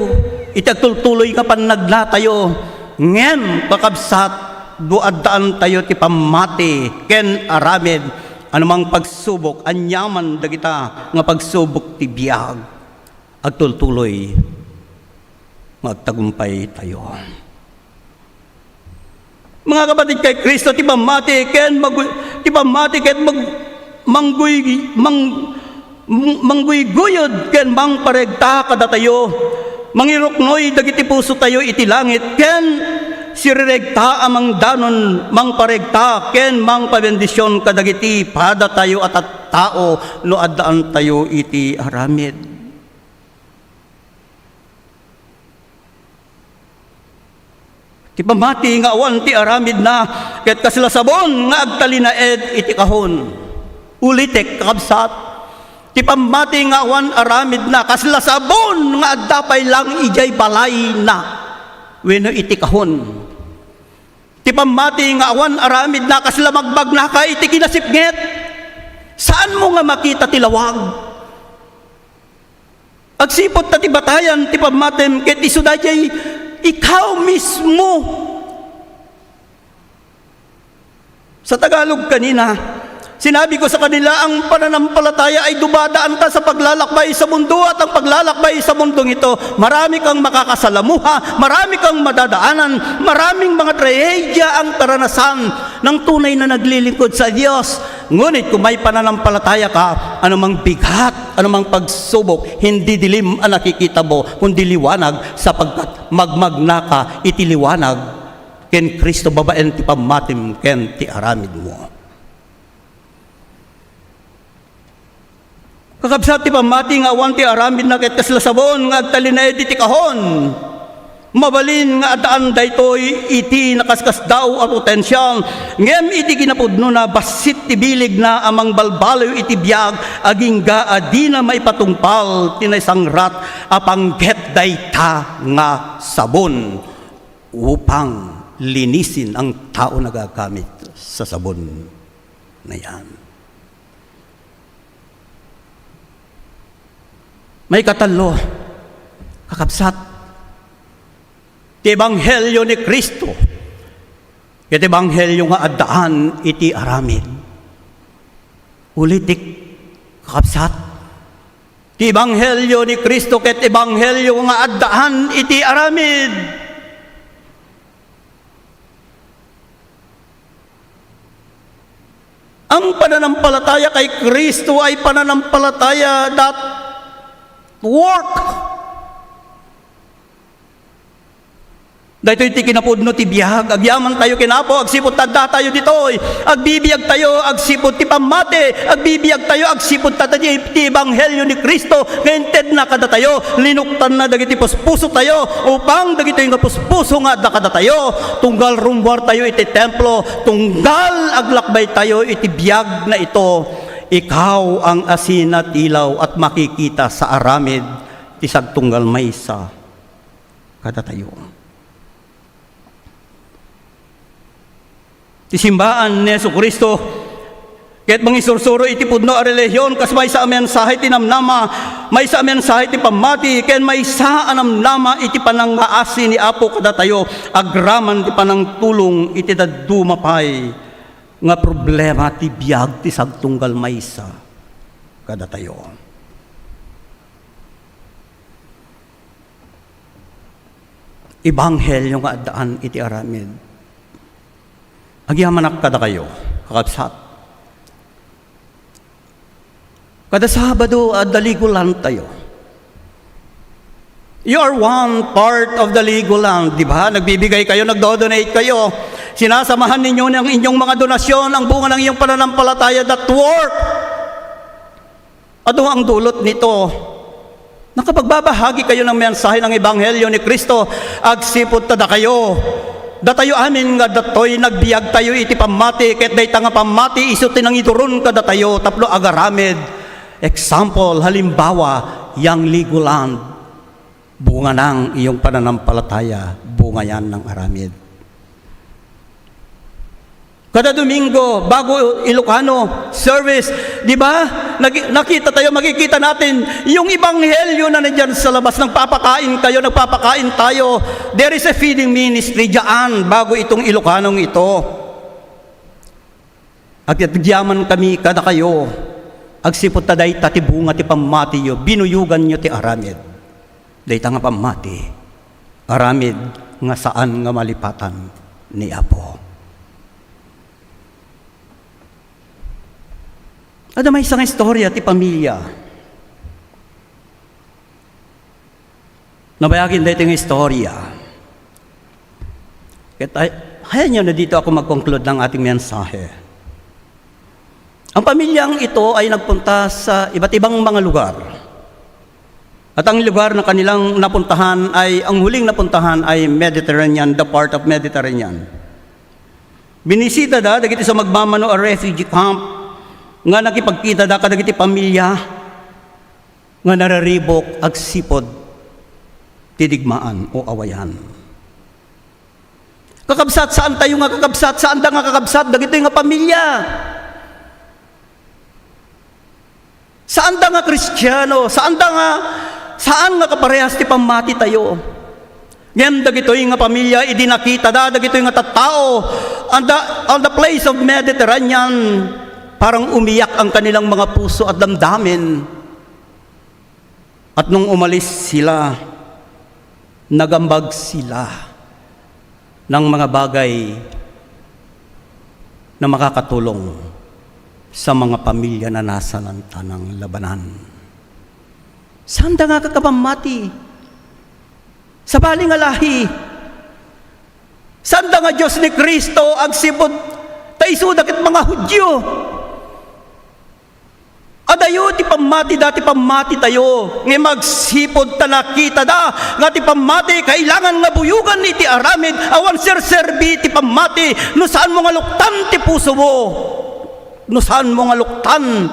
iti agtultuloy ka panagla tayo. Ngem, kakabsat, duadaan tayo ti pamati, ken aramid, anumang pagsubok, anyaman dagita, nga pagsubok ti biyag, agtultuloy, magtagumpay tayo. Mga kapatid kay Kristo, ti pamati, ken mangguyod, ken mangparegta kada tayo, mangiruknoy dagiti puso tayo iti langit, ken siriregta amang danon mangparegta, ken mangpabendisyon kadagiti pada tayo at tao no addaan tayo iti aramid. Ti pamati nga awan ti aramid na, ket kaslasabon nga agtalinaed iti kahon. Ulitek kakabsat, ti pamati nga awan aramid na, kaslasabon nga agdapay lang ijay balay na, wenno iti kahon. Ti pamati nga awan aramid na, kaslamagbag na ka iti kinasipnget. Saan mo nga makita ti lawag? Agsipot ta ti batayan ti pamatem, ket isudayay ikaw mismo. Sa Tagalog kanina, sinabi ko sa kanila, ang pananampalataya ay dumadaan ka sa paglalakbay sa mundo, at ang paglalakbay sa mundong ito, marami kang makakasalamuha, marami kang madadaanan, maraming mga trahedya ang karanasan ng tunay na naglilingkod sa Diyos. Ngunit kung may pananampalataya ka, anumang bigat, anumang pagsubok, hindi dilim ang nakikita mo, kundi liwanag, sapagkat magmagna ka iti liwanag, ken Kristo babaen ti pamatim, ken ti aramid mo. Kakabsat ti pamati nga awan ti aramid na ket kaslasabon nga agtalinaed iti kahon. Mabalin nga adaan daytoy iti nakaskas daw a potensyal. Ngem iti ginapudno na basit ti bilig na amang balbaloy iti biag, aging adi na maipatungpal tinaysangrat apangget dayta nga sabon upang linisin ang tao nagagamit sa sabon na yan. May katalo, kakabsat, ti Ebanghelyo ni Kristo, ket Ebanghelyo nga addaan iti aramid. Ulitik, kakabsat, ti Ebanghelyo ni Kristo, ket Ebanghelyo nga addaan iti aramid. Ang pananampalataya kay Kristo ay pananampalataya that work. Dahito iti kinapudno ti biyag, agyaman tayo kinapo, agsipot tadda tayo ditoy, agbibiyag tayo, agsipot ti pamate, agbibiyag tayo, agsipot tadda ti Ebanghelyo ni Kristo, ngayon na kada tayo, linuktan na dagiti puspuso tayo, upang dagito yung puspuso nga da kada tayo, tunggal rumwar tayo iti templo, tunggal aglakbay tayo iti biyag na ito. Ikaw ang asin at ilaw at makikita sa aramid ti sagtunggal maysa kada tayo. Ti simbaan ni Jesucristo, ket mangisursuro iti pudno a relihiyon, kas may sa mensahe ti namnama, may sa mensahe ti pamati, ken may sa anamnama iti panangaasi ni Apo kada tayo, agraman ti panangtulong iti dadumapay nga problema ti biag ti sagtunggal maysa kada tayo. Ebanghelyo nga addaan iti aramid. Agyamanak kada kayo, kakabsat. Kada Sabado, daligulan tayo. You are one part of the ligulan, di ba? Nagbibigay kayo, nagdo-donate kayo. Sinasamahan ninyo ng inyong mga donasyon, ang bunga ng inyong pananampalataya, that work. Ano ang dulot nito? Nakapagbabahagi kayo ng mensahe ng Ebanghelyo ni Kristo, agsipot tada kayo. Datayo amin nga datoy nagbiag tayo iti pamati, ket day tanga pamati iso tinang ituron kada tayo tapno agaramid. Example, halimbawa, yang Legoland, bunga ng iyong pananampalataya, bunga yan ng aramid. Kada Domingo, bago Ilocano service, di ba? Nakita tayo, makikita natin yung Ebanghelyo na nandyan sa labas. Nagpapakain kayo, nagpapakain tayo. There is a feeding ministry dyan bago itong Ilocanong ito. At yatagyaman kami kada kayo. Agsipot ta day tatibunga ti pamati yo, binuyugan nyo ti aramid. Day ta nga pamati, aramid nga saan nga malipatan ni Apo. Ada may isang istorya ti pamilya. Nabayagin dito yung istorya. Hayaan nyo na dito ako mag-conclude ng ating mensahe. Ang pamilyang ito ay nagpunta sa iba't ibang mga lugar. At ang lugar na kanilang napuntahan ay, ang huling napuntahan ay Mediterranean, the part of Mediterranean. Binisita da, dagiti sa magmamano a refugee camp, nga nakipagkita da kadagiti pamilya nga nararibok agsipod tidigmaan o awayan. Kakabsat saan tayo nga kakabsat? Saan da nga kakabsat? Dagito nga pamilya. Saan da nga Kristiyano? Saan nga kaparehas ti pamati tayo? Ngayon dagito nga pamilya idinakita da dagito nga tattao on the place of Mediterranean. Parang umiyak ang kanilang mga puso at damdamin. At nung umalis sila, nagambag sila ng mga bagay na makakatulong sa mga pamilya na nasa lantanang labanan. Saan da nga kakapamati? Sa baling alahi. Saan da nga Diyos ni Kristo agsipod taisudak at mga Hudyo? Adayo ti pamati dati pamati tayo nga magsipod ta nakita da nga ti pamati kailangan nga buyugan ni ti aramid awan serserbi ti pamati no saan mo nga luktan ti puso mo no saan mo nga luktan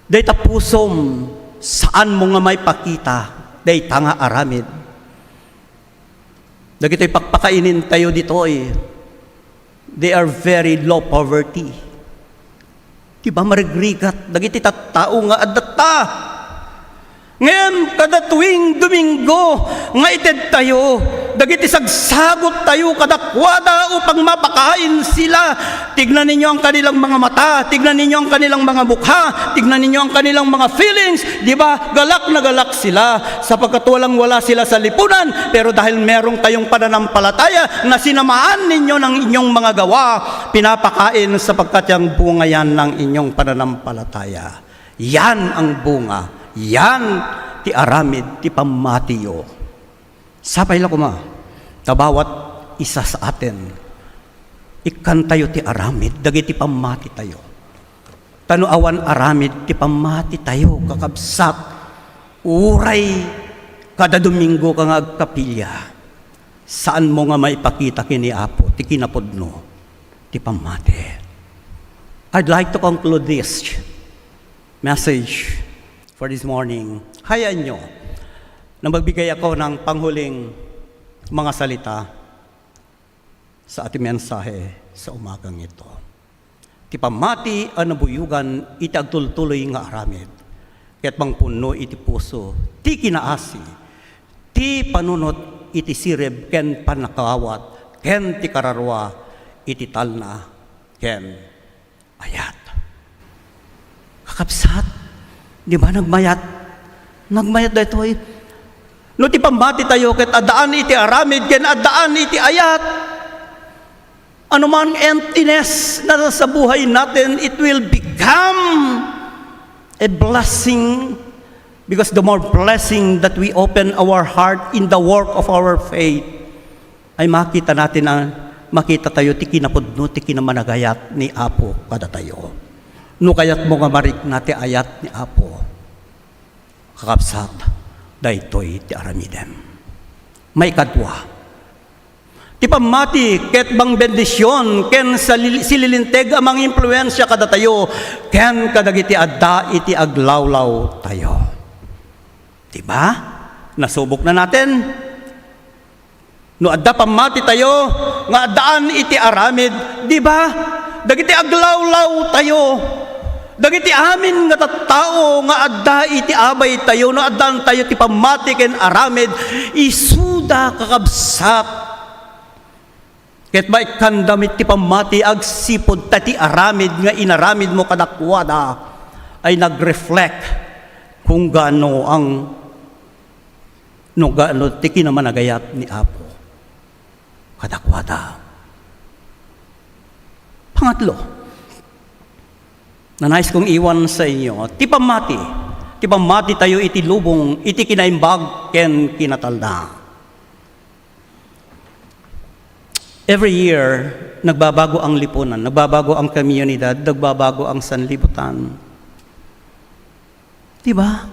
day ta pusom saan mo nga may pakita day ta nga aramid dagitoy pakpakainin tayo ditoy they are very low poverty. Diba marigrigat, dagiti tattao nga adata. Ngayon, kada tuwing Domingo, nga ited tayo, dagiti sagsagot tayo kadakwada upang mapakain sila. Tignan ninyo ang kanilang mga mata, tignan ninyo ang kanilang mga mukha, tignan ninyo ang kanilang mga feelings. Diba, galak na galak sila, sapagkat wala sila sa lipunan, pero dahil merong tayong pananampalataya na sinamaan ninyo ng inyong mga gawa, pinapakain sapagkat yung bunga yan ng inyong pananampalataya. Yan ang bunga. Yan ti aramid ti pamatiyo. Sapay la kuma, tabawat isa sa atin, ikan tayo ti aramid, dagiti pamati tayo. Tanuawan aramid ti pamati tayo, kakabsat, uray, kada Domingo ka nga agkapilya. Saan mo nga maipakita kini Apo, ti kinapodno, ti pamati. I'd like to conclude this message for this morning. Hayaan nyo na magbigay ako ng panghuling mga salita sa ating mensahe sa umagang ito. Ti pamati ang nabuyugan iti agtultuloy nga aramid. Ket mangpuno iti puso, ti kinaasi, ti panunot iti sireb ken panakawat, ken ti kararwa iti talna, ken ayat. Kakabsat, di ba nagmayat dito eh. No ti pambati tayo ket adaan iti aramid ken adaan iti ayat. Ano man emptiness na sa buhay natin, it will become a blessing because the more blessing that we open our heart in the work of our faith, ay makita natin makita tayo ti kinapudno ti kinamanagayat ni Apo kada tayo. No kayat mo nga marik nati ayat ni Apo. Kakabsat, daytoy ti aramidem. May kadwa. Ti pamati ket bang bendisyon ken sililinteg amang impluensya kada tayo ken kadagiti adda iti aglawlaw tayo. Diba? Nasubok na natin. No adda pamati tayo nga addaan iti aramid, diba? Dagiti aglawlaw tayo. Dagiti amin nga tattao nga adda iti abay tayo no addaan tayo ti pamati ken aramid isuda kakabsat. Ket maikandamit ti pamati agsipod tati aramid nga inaramid mo kadakwada ay nagreflect kung gaano ang ti kinamanagayat ni Apo kadakwada. Pangatlo, na nais kong iwan sa inyo, ti pamati tayo iti lubong, iti kinaimbag ken kinatalda. Every year, nagbabago ang lipunan, nagbabago ang komunidad, nagbabago ang sanlibutan. Diba?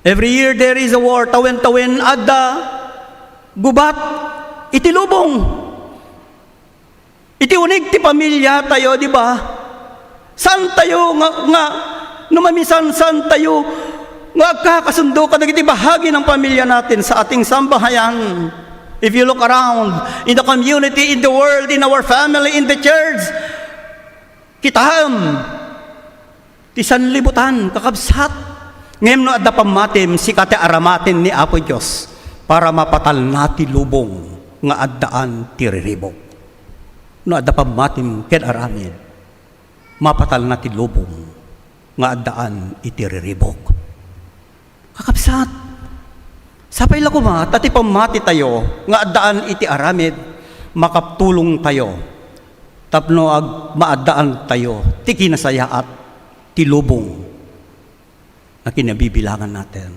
Every year there is a war, tawin-tawin, adda, gubat, itilubong. Itiunig ti pamilya tayo, diba? Saan tayo nga numamisan, saan tayo nga kakasundo kadagiti bahagi ng pamilya natin sa ating sambahayan? If you look around in the community, in the world, in our family, in the church, kitaan, ti sanlibutan, kakabsat. Ngayon no adda pamatim, sikate aramatin ni Apo Diyos para mapatal nati lubong nga addaan ti riribok. No adda pamatim ken aramid, mapatal nati lubong nga addaan iti riribok. Kakabsat. Sapay lang kuma, tati pamati tayo, nga addaan iti aramid, makaptulong tayo, tapno ag maadaan tayo, ti kinasaya at ti lubong na kinabibilangan natin.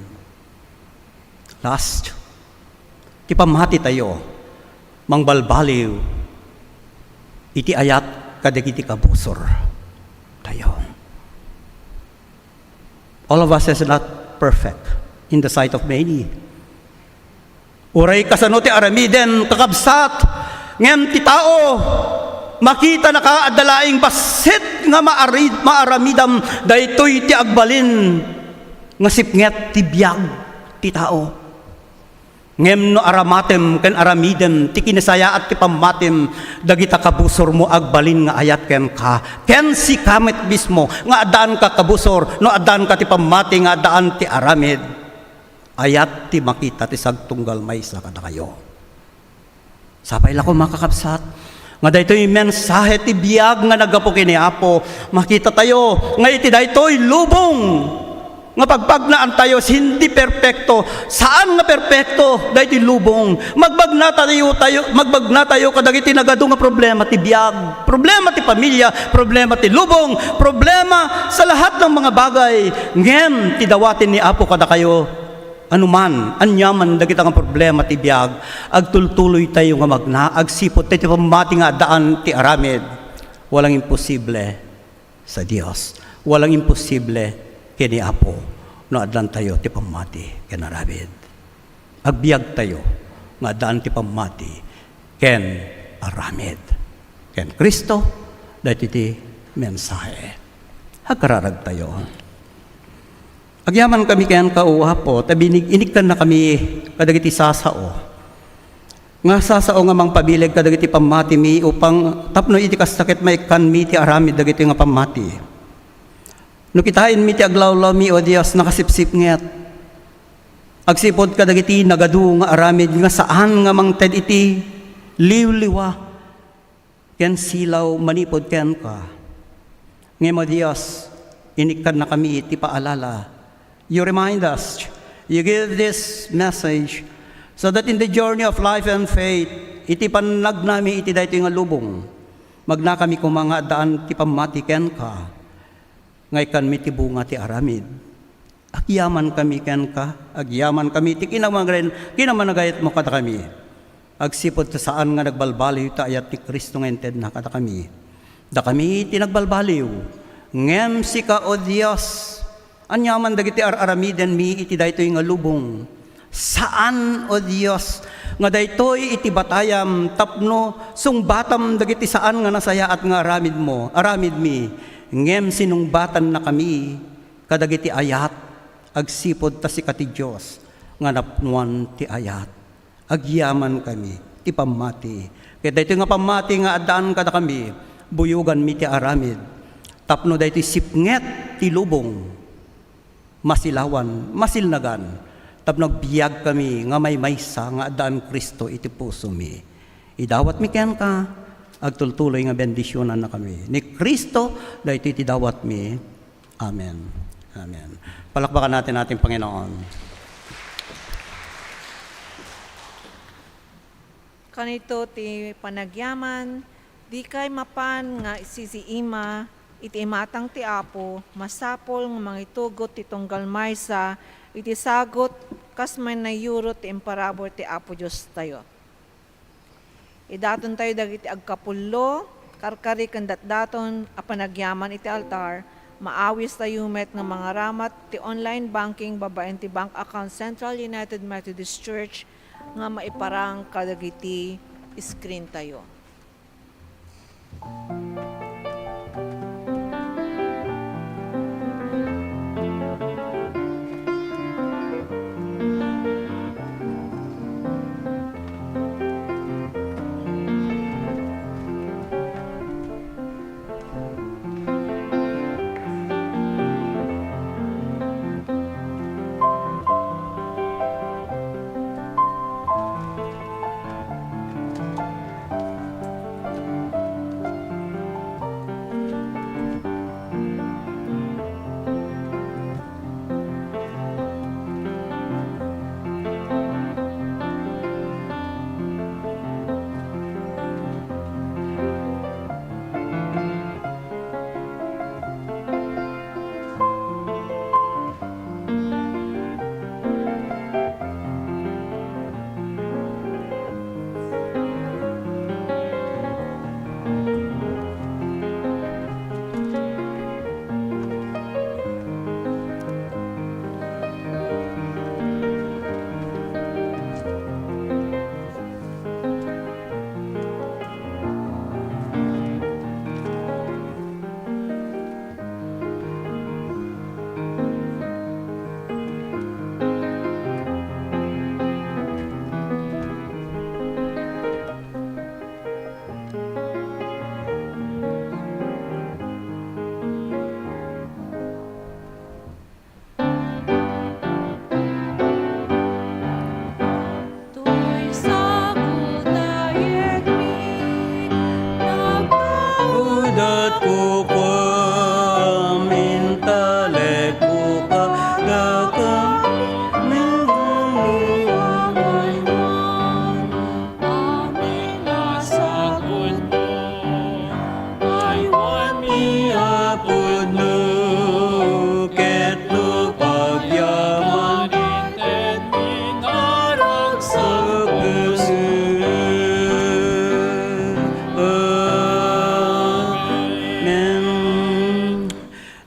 Last, ti pamati tayo, mangbalbaliw, iti ayat kadagiti kabusor tayo. All of us is not perfect in the sight of many. Uray kasano ti aramiden kakabsat ngem ti tao makita na kaadalaing basit nga maaramidam daytoy ti agbalin nga sipnget ti biag ti tao. Ngem no aramatem ken aramidem ti kinasaya at ti pamatem dagita kabusor mo agbalin nga ayat ken ka ken si kamet mismo nga addaan ka kabusor no addaan ka ti pamati nga addaan ti aramid. Ayat ti makita ti sagtunggal maysa kada kayo. Sapay la ko makakabsat nga daytoy mensahe ti biag nga nagapo kini Apo, makita tayo nga iti daytoy lubong nga pagpagnaan tayo hindi perpekto. Saan nga perpekto? Daytoy lubong. Magbagna tayo kadagiti nagadu nga problema ti biag, problema ti pamilya, problema ti lubong, problema sa lahat ng mga bagay. Ngem ti dawatin ni Apo kada kayo. Anuman, anyaman dagita nga problema ti biag, agtultuloy tayo nga magna, agsipot tayo ti pamati nga daan ti aramid. Walang imposible sa Dios. Walang imposible kini Apo no adlan tayo ti pamati ken aramid. Agbiag tayo nga daan ti pamati ken aramid. Ken Kristo daytoy ti mensahe. Agkararag tayo. Agyaman kami kayan kauha po, tabi iniktan na kami kadagiti sasao. Nga sasao nga mang pabileg kadagiti pamati mi upang tapno iti kastakit maikan mi ti aramid dagiti nga pamati. No kitain mi ti aglawlaw mi o Dios nakasipsip nget. Agsipod kadagiti nagadu nga aramid nga saan nga mang ted iti liwliwa ken silaw manipod ken ka. Ngem o Dios iniktan na kami iti paalala. You remind us, you give this message so that in the journey of life and faith, iti panag nami iti dayto nga lubong. Magna kami kung mga daan ti pamati ken ka. Ngay kan mi ti bunga ti aramid. Agyaman kami ken ka, agyaman kami ti kinamanagayat mo kada kami. Agsipod sa saan nga nagbalbaliw ta ayat ti Kristo nga ented na kada kami. Da kami ti nagbalbaliw. Ngem si ka o Dios Anyaman dagiti aramiden mi iti daytoy nga lubong. Saan, O Dios, nga daytoy iti batayam tapno sungbatam dagiti saan nga nasaya at nga aramid mi. Ngem sinungbatan na kami kadagiti ayat agsipod ta si kati Dios nga napnuan ti ayat. Agyaman kami ti pamati. Kaya daytoy nga pamati nga addaan kada kami buyugan mi ti aramid. Tapno daytoy sipnget ti lubong. Masilawan, masilnagan, tapno biyag kami nga may maysa nga adaan Kristo iti puso mi. Idawat mi ken ka, agtultuloy nga bendisyonan na kami. Ni Kristo, dahito iti dawat mi. Amen. Amen. Palakpakan natin ating Panginoon. Kanito ti panagyaman, di kay mapan nga sisiima, iti imatang ti Apo, masapol nga mangitugot ti tunggal maysa, iti sagot kas may nayuro ti imparabor ti Apo Diyos tayo. Idaton tayo dagiti agkapullo, karkari kandat daton apanagyaman iti altar, maawis tayo met nga mga ramat ti online banking babaen ti bank account Central United Methodist Church nga maiparang kadagiti screen tayo.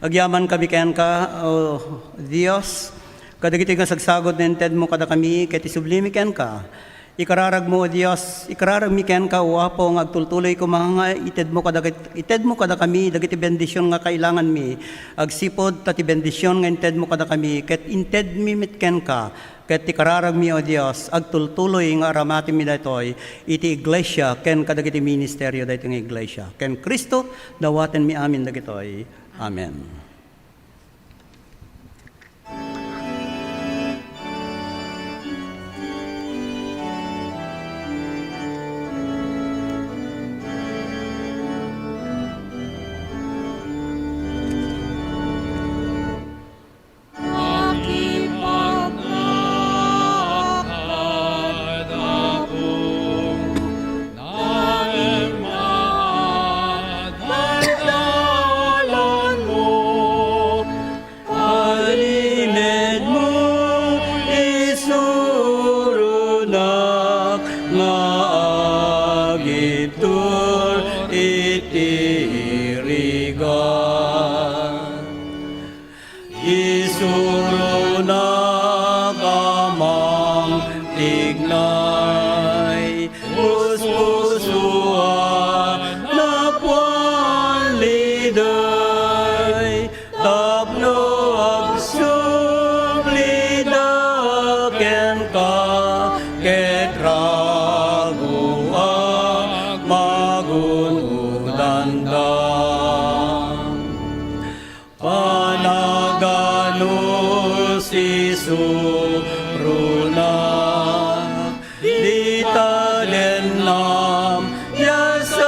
Agyaman kami kayan ka, O Diyos, kadagiti nga sagsagod na inted mo kada kami, kati sublimi kayan ka. Ikararag mo, O Diyos, ikararag mi kayan ka, O Apo, nga agtultuloy ko mga ited mo kada kami, dagiti bendisyon nga kailangan mi. Agsipod tati bendisyon nga inted mo kada kami, ket inted mi mit kayan ka, ket ikararag mi, O Diyos, agtultuloy nga aramati mi daytoy, iti iglesia, ken kadagiti ministeryo dayto nga iglesia. Ken Kristo, dawaten mi amin dagitoy. Amen. Mo isuro na kamang tignay, puspusuan na puwaliday, tapno agsublida ken ka, ket rago ang magunudan da. Panaganos isuruna, di tadenam yasadenam,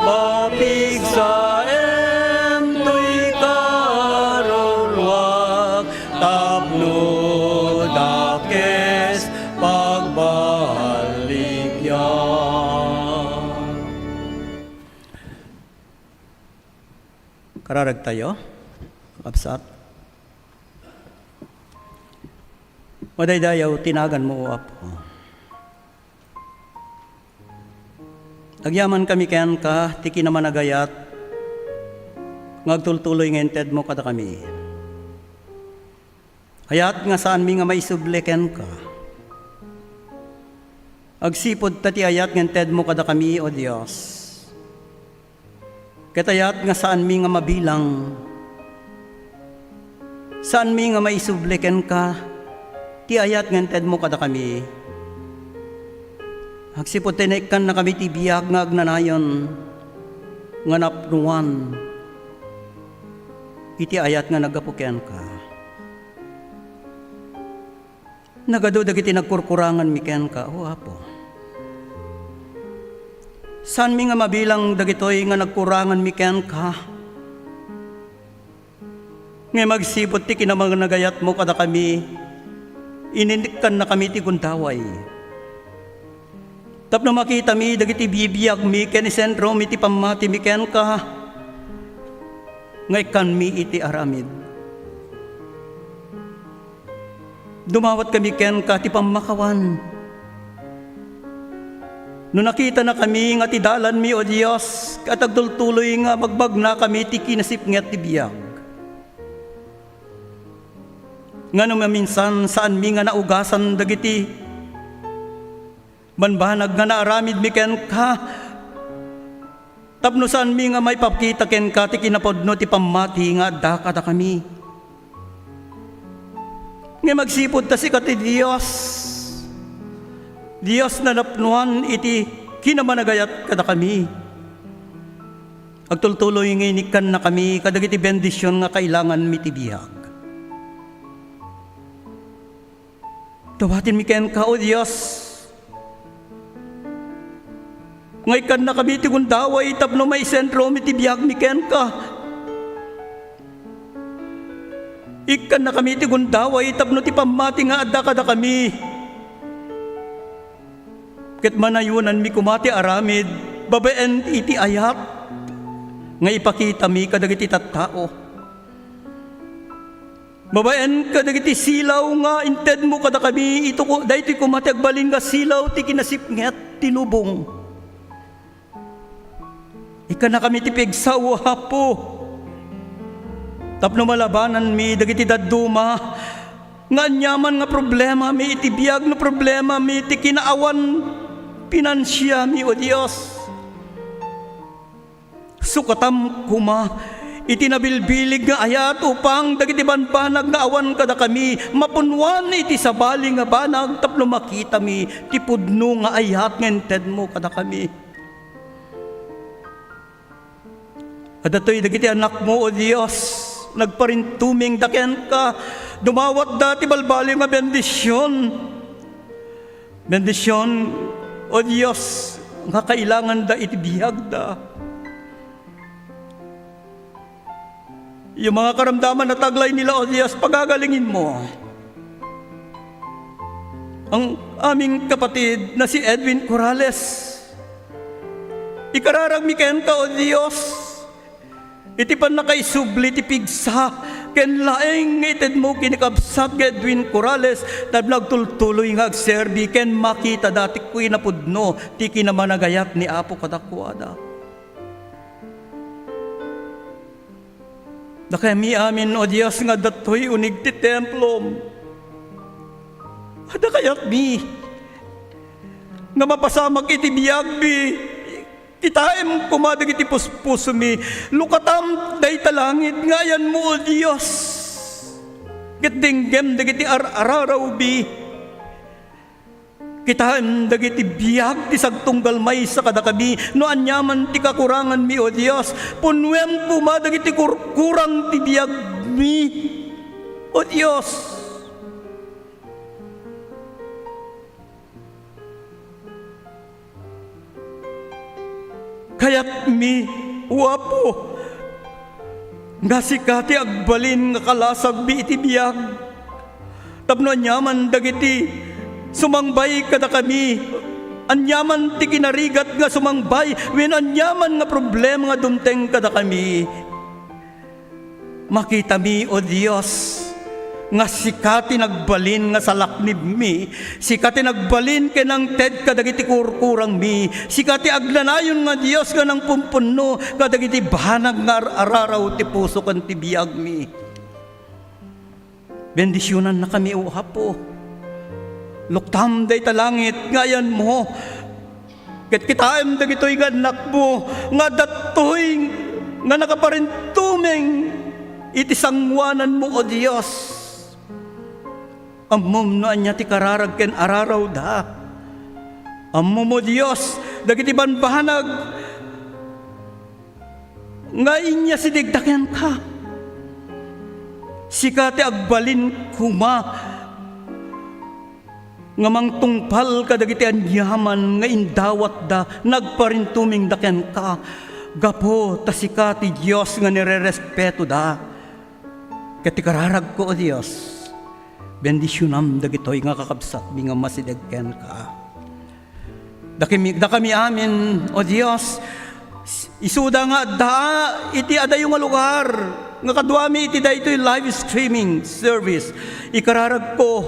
mapigsaem tuy karolwak, tapno dakes pagbalikyan. Kararag tayo, kapsat. Madaydayaw, tinagan mo, Apo. Agyaman kami ken ka, tiki naman agayat, ngagtultuloy ngayon ted mo kada kami. Hayat nga saan mi nga may subleken ka. Agsipod tati ayat ngayon ted mo kada kami, O Diyos. Katayat nga saan mi nga mabilang, saan mi nga maisubleken ka, ti ayat nga ted mo kada kami. Agsipod tinaikan na kami ti biyag nga agnanayon, nga napnuan, iti ayat nga nagapuken ka. Nagado dagiti nagkurkurangan mi ken ka, O Apo. Saan mi nga mabilang dagitoy nga nagkurangan mi ken ka? Nga magsipot ti kinamang nagayat mo kada kami, inindikan na kami ti gundaway. Tapno makita mi dagiti bibiyag mi ken isentro mi ti pamati mi ken ka, nga ikan mi iti aramid. Dumawat kami ken ka ti pamakawan. No nakita na kami nga tidalan mi, O Diyos, katagdultuloy nga magbag na kami ti kinasip nga ti biyag. Nga no minsan saan mi nga naugasan dagiti banbanag nga naaramid mi ken ka, tapno saan mi nga may papkita ken ka ti kinapodno ti pamati nga adda kada kami. Nga magsipod ta si kati Diyos, Diyos na napnuan iti kinamanagayat kada kami. Agtultuloy nginikan na kami kadag iti bendisyon nga kailangan mi ti biyag. Tawatin mi ken ka, O Diyos. Ngaykan na kami ti gundaway tapno may sentro mi ti biyag mi ken ka. Ikan na kami ti gundaway tapno ti pamati nga adda kada kami. Ket manayunan mi kumati aramid, babaen iti ayat, nga ipakita mi kadagiti tattao. Babaen kadagiti silaw nga inted mo kada kami, ito ko, dahil kumati agbalin nga silaw, ti kinasipnget, tinubong. Ika na kami ti pigsaw, Apo. Tapno malabanan mi, dagiti daduma, nga anyaman nga problema mi, iti biyag no problema mi, iti kinaawan, pinansya mi, O Diyos. Sukatam kuma, itinabilbilig nga ayat upang dagiti banbanag nga awan kada kami, mapunwan iti sabali nga banag, tapno makita mi, ti pudno nga ayat nga ented mo kada kami. Adatoy dagiti anak mo, O Diyos, nagparintuming daken ka, dumawat dati balbali nga bendisyon. Bendisyon, O Diyos, nga kailangan da itibiyag da. Yung mga karamdaman na taglay nila, O Diyos, pagagalingin mo. Ang aming kapatid na si Edwin Corrales, ikararag mi ken ka, O Diyos, iti pan nakaisubli ti pigsa, ken laeng ited mo kinikabsat ka Edwin Corrales, na nagtultuloy nga agserbi, ken makita dati ko'y napudno, ti kinamanagayat ni Apo kadakwada. Da kami amin, O Diyos, nga datoy unig ti templom. Ada kayat mi, nga mapasamak iti biyag mi, titaem kumadag iti puspuso mi, lukatam day talangit, ngayan mo, O Diyos. Kitdinggem dagiti araraw bi, kitaan dagiti biyag ti sagtunggal may sa kadakami, no anyaman ti kakurangan mi, O Diyos, punwem kuma dagiti kurang ti biyag mi, O Diyos. Kaya't mi, wapo, nga sikati agbalin nga kalasag mi iti biyag, tapno anyaman dagiti sumangbay kada kami, anyaman ti kinarigat nga sumangbay, when anyaman nga problema nga dumteng kada kami. Makita mi, O Diyos, nga sikati nagbalin nga salaknib mi, sikati nagbalin kenang ted kadagiti kurkurang mi, sikati aglanayon nga Diyos nga nang pumpuno kadagiti bahanag nga araraw ti puso kan ti biyag mi. Bendisyonan na kami, O Apo. Luktam day talangit, ngayan mo. Ket kitaem dagitoy nga anak mo, nga datoy, nga nakaparintumeng, iti sangwanan mo, O Diyos. Ammom no anya ti kararag ken araraw da. Ammom, O Diyos, dagiti banbahanag, nga inya sidigdakyan ka. Sikati agbalin kuma, nga mangtungpal kadagiti anyaman nga indawat da nagparintuming dakyan ka, gapo tasikati Diyos nga nirerespeto da. Ket kararag ko, O Diyos, bendisyonam dagitoy nga kakabsat mi nga masidegken ka. Da kami amin, O Diyos, isuda nga da iti adayo nga lugar nga kadwami iti daytoy live streaming service. Ikararag ko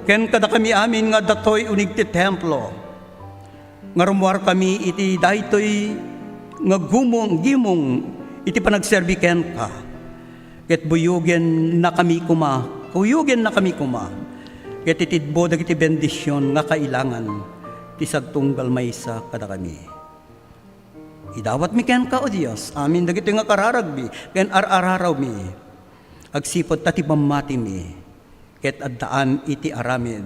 ken kada kami amin nga datoy unig ti templo, nga rumuar kami iti daytoy nga gimong iti panagserbi ken ka, ket buyugen na kami kuma, ket itidbo dagiti bendisyon nga kailangan ti sagtunggal maysa kada kami. Idawat mi ken ka, O Dios, amin dagiti nga kararagbi ken araraw mi, agsipod tati pamati mi, ket addaan iti aramid,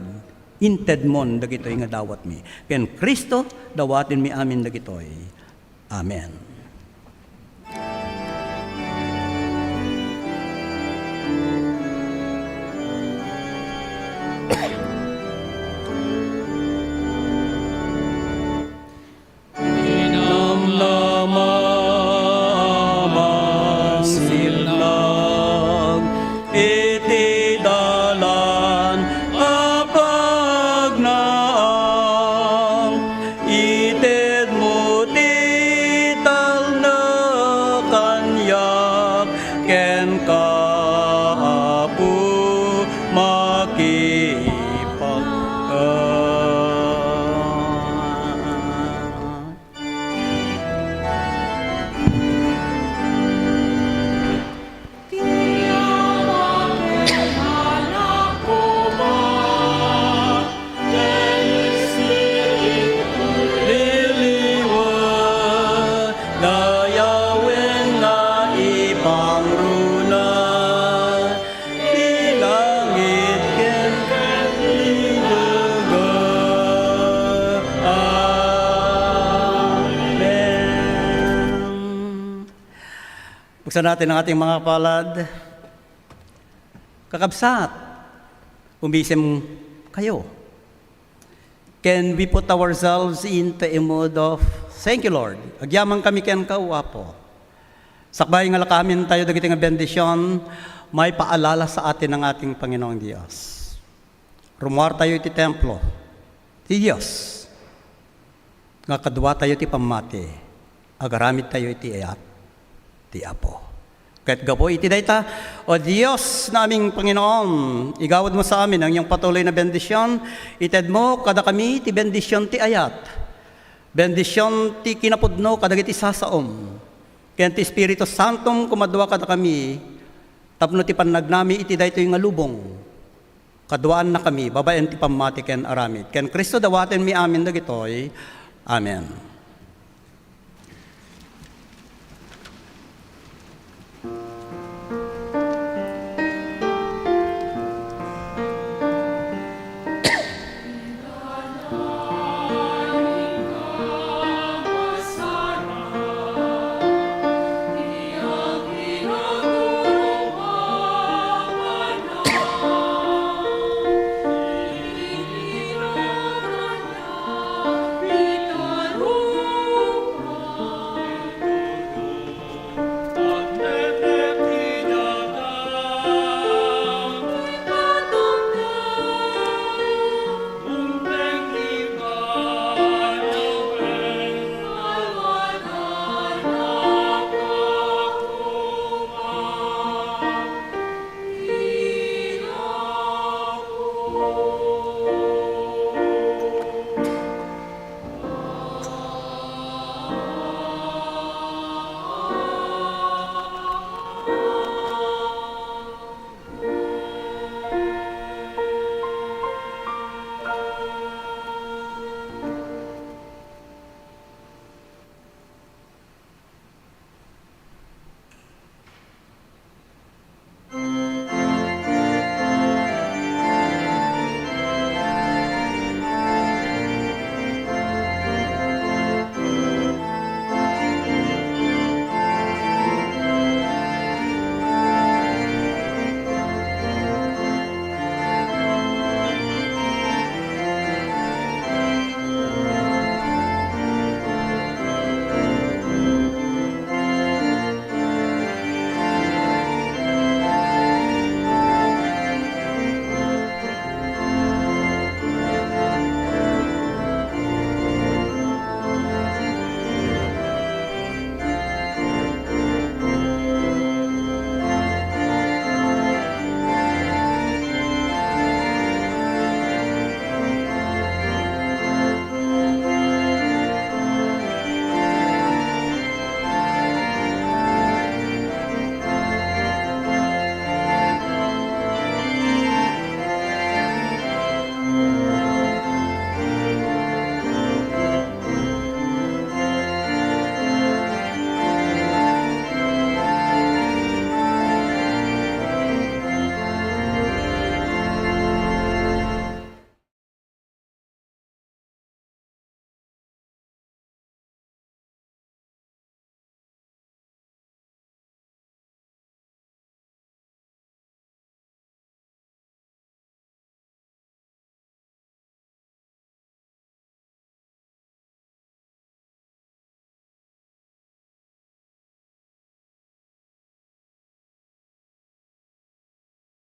inted mon dagitoy nga dawat mi. Ken Kristo, dawatin mi amin dagitoy. Amen. Inamlamang silang iti dalan apagnaang ited mo tital na kanyak ken kaapu makipag liliwan dayawin nga ipangruna ilangit ken iluga. Amen. Buksan natin ang ating mga palad. Kakabsat, umisem kayo. Can we put ourselves into a mood of, thank you Lord, agyaman kami ken kauwapo. Sakbay nga lakamin tayo dagiti nga bendisyon, may paalala sa atin ng ating Panginoong Diyos. Rumuar tayo iti templo, ti Diyos. Nga kadwa tayo ti pamati, agaramid tayo iti ayat, ti Apo. Kahit gapo iti dayta, O Diyos naming Panginoon, igawad mo sa amin ang iyong patuloy na bendisyon, ited mo kada kami ti bendisyon ti ayat, bendisyon ti kinapudno kadagiti sasaom, ken ti Espiritu Santom kumadwa kada kami, Tapno ti pannagnami iti daytoy nga lubong. Kaduaan na kami, babaen ti pamati ken aramid. Ken Kristo dawaten mi amin dagitoy. Amen.